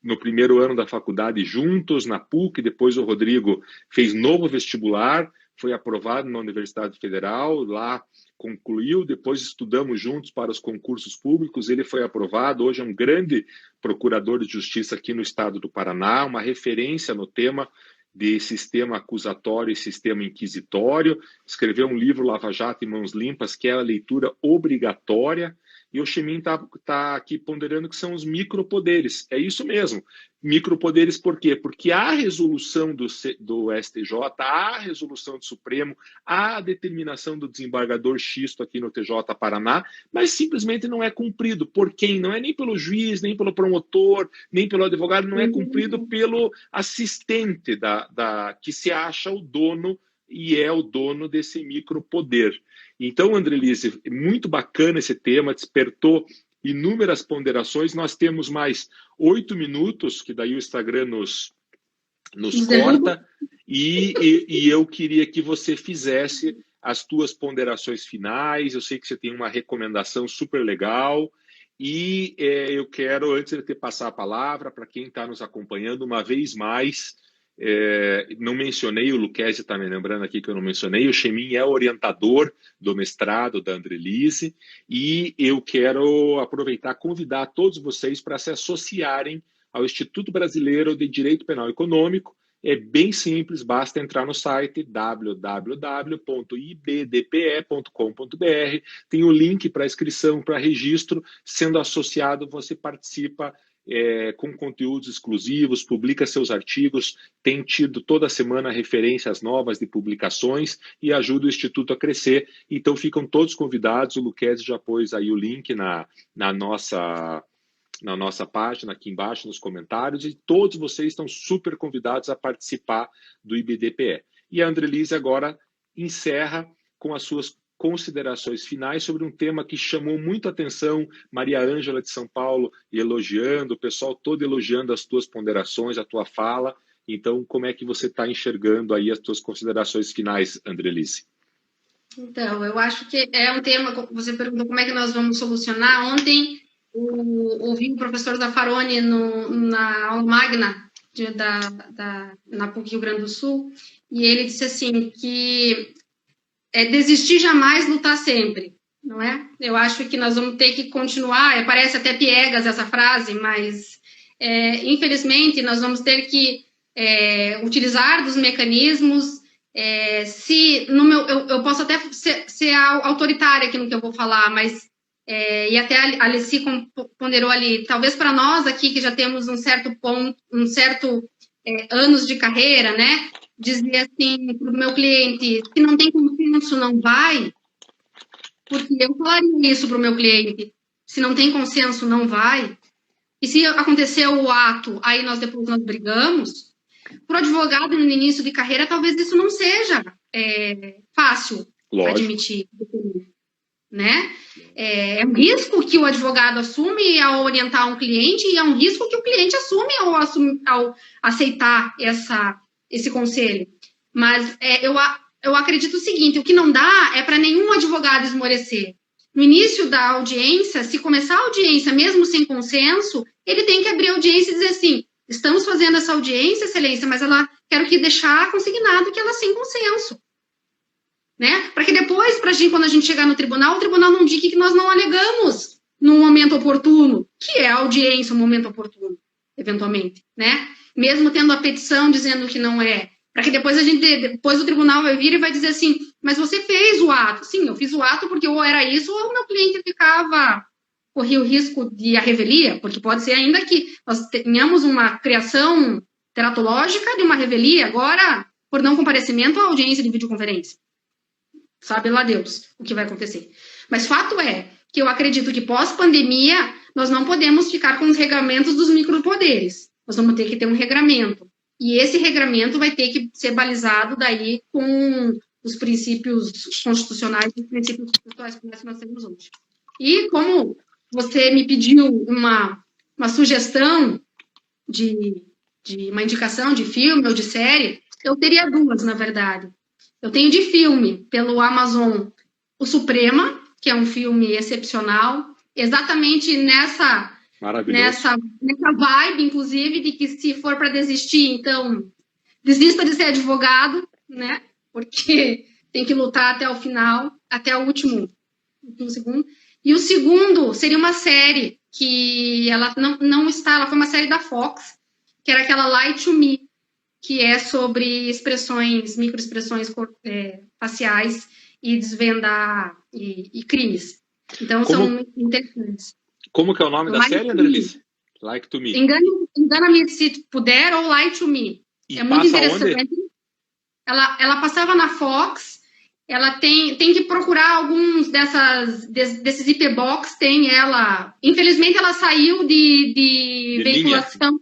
no primeiro ano da faculdade juntos, na PUC, depois o Rodrigo fez novo vestibular, foi aprovado na Universidade Federal, lá concluiu, depois estudamos juntos para os concursos públicos, ele foi aprovado, hoje é um grande procurador de justiça aqui no estado do Paraná, uma referência no tema de sistema acusatório e sistema inquisitório, escreveu um livro Lava Jato e Mãos Limpas, que é a leitura obrigatória, e o Chemin tá aqui ponderando que são os micropoderes. É isso mesmo. Micropoderes por quê? Porque há resolução do STJ, há resolução do Supremo, há a determinação do desembargador Xisto aqui no TJ Paraná, mas simplesmente não é cumprido. Por quem? Não é nem pelo juiz, nem pelo promotor, nem pelo advogado, não é cumprido pelo assistente que se acha o dono e é o dono desse micropoder. Então, Andrelise, muito bacana esse tema, despertou inúmeras ponderações. Nós temos mais 8 minutos, que daí o Instagram nos corta, e eu queria que você fizesse as tuas ponderações finais. Eu sei que você tem uma recomendação super legal, e eu quero, antes de te passar a palavra, para quem está nos acompanhando, uma vez mais, não mencionei, o Luquezzi está me lembrando aqui que eu não mencionei, o Chemin é orientador do mestrado da Andrelise, e eu quero aproveitar e convidar todos vocês para se associarem ao Instituto Brasileiro de Direito Penal Econômico. É bem simples, basta entrar no site www.ibdpe.com.br, tem o link para inscrição, para registro. Sendo associado, você participa com conteúdos exclusivos, publica seus artigos, tem tido toda semana referências novas de publicações e ajuda o Instituto a crescer. Então ficam todos convidados. O Luquezzi já pôs aí o link na nossa página aqui embaixo nos comentários, e todos vocês estão super convidados a participar do IBDPE. E a Andrelise agora encerra com as suas considerações finais sobre um tema que chamou muito atenção. Maria Ângela de São Paulo elogiando, o pessoal todo elogiando as tuas ponderações, a tua fala. Então, como é que você está enxergando aí as tuas considerações finais, Andrelise? Então, eu acho que é um tema, você perguntou como é que nós vamos solucionar. Ontem, ouvi o professor Zaffaroni na aula magna na PUC Rio Grande do Sul, e ele disse assim, que desistir jamais, lutar sempre, não é? Eu acho que nós vamos ter que continuar, parece até piegas essa frase, mas infelizmente nós vamos ter que utilizar dos mecanismos. Eu posso até ser autoritária aqui no que eu vou falar, mas e até a Alessi ponderou ali, talvez para nós aqui que já temos um certo ponto, anos de carreira, né? Dizer assim para o meu cliente, se não tem consenso, não vai, porque eu falaria isso para o meu cliente, se não tem consenso, não vai. E se acontecer o ato, aí depois nós brigamos. Para o advogado no início de carreira, talvez isso não seja fácil admitir, né? É um risco que o advogado assume ao orientar um cliente, e é um risco que o cliente assume ao aceitar esse conselho. Mas eu acredito o seguinte, o que não dá é para nenhum advogado esmorecer. No início da audiência, se começar a audiência mesmo sem consenso, ele tem que abrir a audiência e dizer assim, estamos fazendo essa audiência, excelência, mas quero que deixar consignado que ela é sem consenso. Né? Para que depois, quando a gente chegar no tribunal, o tribunal não diga que nós não alegamos num momento oportuno, que é a audiência, um momento oportuno, eventualmente, né? Mesmo tendo a petição dizendo que não é, para que depois o tribunal vai vir e vai dizer assim, mas você fez o ato. Sim, eu fiz o ato porque ou era isso ou o meu cliente corria o risco de a revelia, porque pode ser ainda que nós tenhamos uma criação teratológica de uma revelia agora, por não comparecimento à audiência de videoconferência. Sabe lá Deus o que vai acontecer. Mas fato é que eu acredito que pós-pandemia nós não podemos ficar com os regramentos dos micropoderes. Nós vamos ter que ter um regramento. E esse regramento vai ter que ser balizado daí com os princípios constitucionais e os princípios processuais que nós temos hoje. E como você me pediu uma sugestão de uma indicação de filme ou de série, eu teria duas, na verdade. Eu tenho de filme, pelo Amazon, O Suprema, que é um filme excepcional, exatamente nessa vibe, inclusive, de que se for para desistir, então, desista de ser advogado, né? Porque tem que lutar até o final, até o último segundo. E o segundo seria uma série que ela não está, ela foi uma série da Fox, que era aquela Lie to Me, que é sobre microexpressões faciais e desvendar e crimes. Então, são interessantes. Como que é o nome da série, Andrelise? Like to Me. Engana-me se puder ou Lie to Me. E é muito interessante. Onde? Ela passava na Fox. Ela tem que procurar alguns desses IP-Box, tem ela... Infelizmente, ela saiu de veiculação,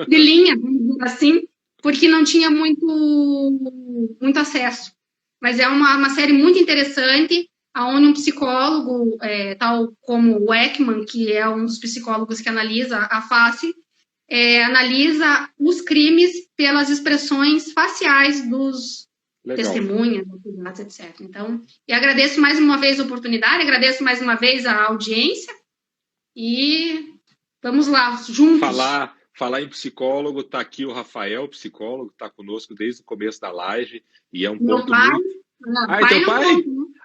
de linha, assim, porque não tinha muito acesso. Mas é uma série muito interessante, onde um psicólogo, tal como o Ekman, que é um dos psicólogos que analisa a face, analisa os crimes pelas expressões faciais dos testemunhas, etc. Então, eu agradeço mais uma vez a oportunidade, agradeço mais uma vez a audiência e vamos lá, juntos. Falar em psicólogo, está aqui o Rafael, psicólogo, está conosco desde o começo da live e é um Meu ponto pai, muito... é teu pai?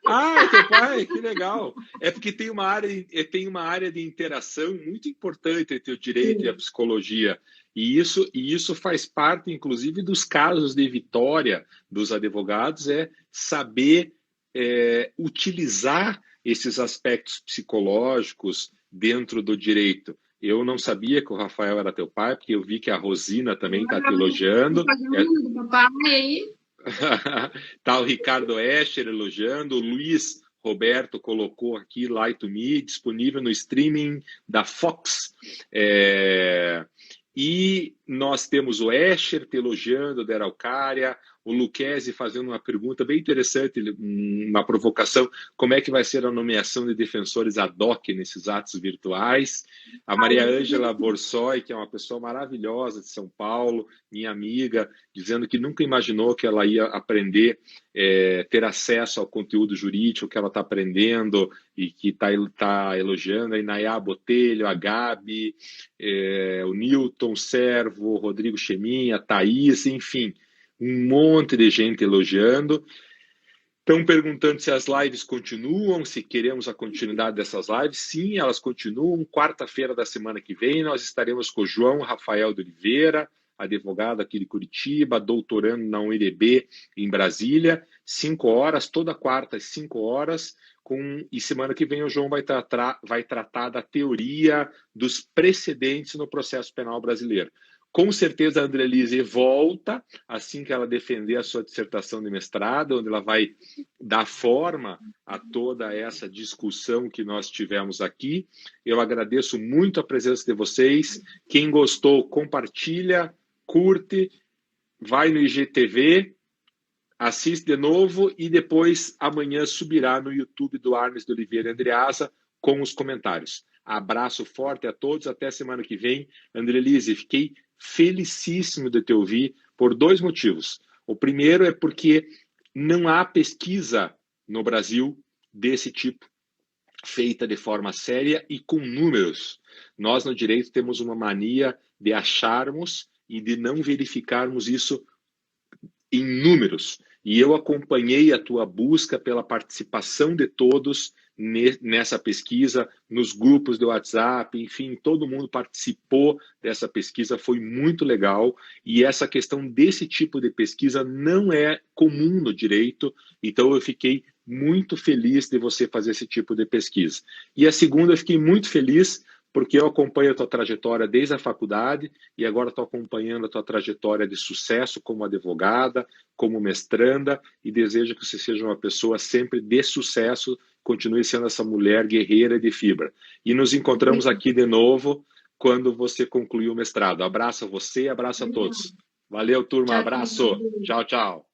É teu pai, que legal. É porque tem uma área de interação muito importante entre o direito e a psicologia. E isso faz parte, inclusive, dos casos de vitória dos advogados, saber utilizar esses aspectos psicológicos dentro do direito. Eu não sabia que o Rafael era teu pai, porque eu vi que a Rosina também está te elogiando. Do papai aí. Tá o Ricardo Escher elogiando, o Luiz Roberto colocou aqui Lie to Me, disponível no streaming da Fox. E nós temos o Escher te elogiando, da Araucária, o Luquezzi fazendo uma pergunta bem interessante, uma provocação, como é que vai ser a nomeação de defensores ad hoc nesses atos virtuais. A Maria Ângela Borsoi, que é uma pessoa maravilhosa de São Paulo, minha amiga, dizendo que nunca imaginou que ela ia aprender, ter acesso ao conteúdo jurídico que ela está aprendendo e que está elogiando. A Inayá Botelho, a Gabi, o Newton, o Servo, o Rodrigo Cheminha, a Thaís, enfim, um monte de gente elogiando. Estão perguntando se as lives continuam, se queremos a continuidade dessas lives. Sim, elas continuam. Quarta-feira da semana que vem, nós estaremos com o João Rafael de Oliveira, advogado aqui de Curitiba, doutorando na UNB em Brasília, 5 horas, toda quarta às 5 horas, e semana que vem o João vai tratar da teoria dos precedentes no processo penal brasileiro. Com certeza a Andrelise volta assim que ela defender a sua dissertação de mestrado, onde ela vai dar forma a toda essa discussão que nós tivemos aqui. Eu agradeço muito a presença de vocês. Quem gostou, compartilha, curte, vai no IGTV, assiste de novo e depois amanhã subirá no YouTube do Arnes de Oliveira Andreasa com os comentários. Abraço forte a todos, até semana que vem. Andrelise, fiquei felicíssimo de te ouvir por 2 motivos. O primeiro é porque não há pesquisa no Brasil desse tipo, feita de forma séria e com números. Nós, no direito, temos uma mania de acharmos e de não verificarmos isso em números. E eu acompanhei a tua busca pela participação de todos nessa pesquisa, nos grupos do WhatsApp, enfim, todo mundo participou dessa pesquisa, foi muito legal. E essa questão desse tipo de pesquisa não é comum no direito, então eu fiquei muito feliz de você fazer esse tipo de pesquisa. E a segunda, eu fiquei muito feliz porque eu acompanho a tua trajetória desde a faculdade e agora estou acompanhando a tua trajetória de sucesso como advogada, como mestranda, e desejo que você seja uma pessoa sempre de sucesso, continue sendo essa mulher guerreira de fibra. E nos encontramos aqui de novo quando você concluir o mestrado. Abraço a você, abraço a todos. Valeu, turma, abraço. Tchau, tchau.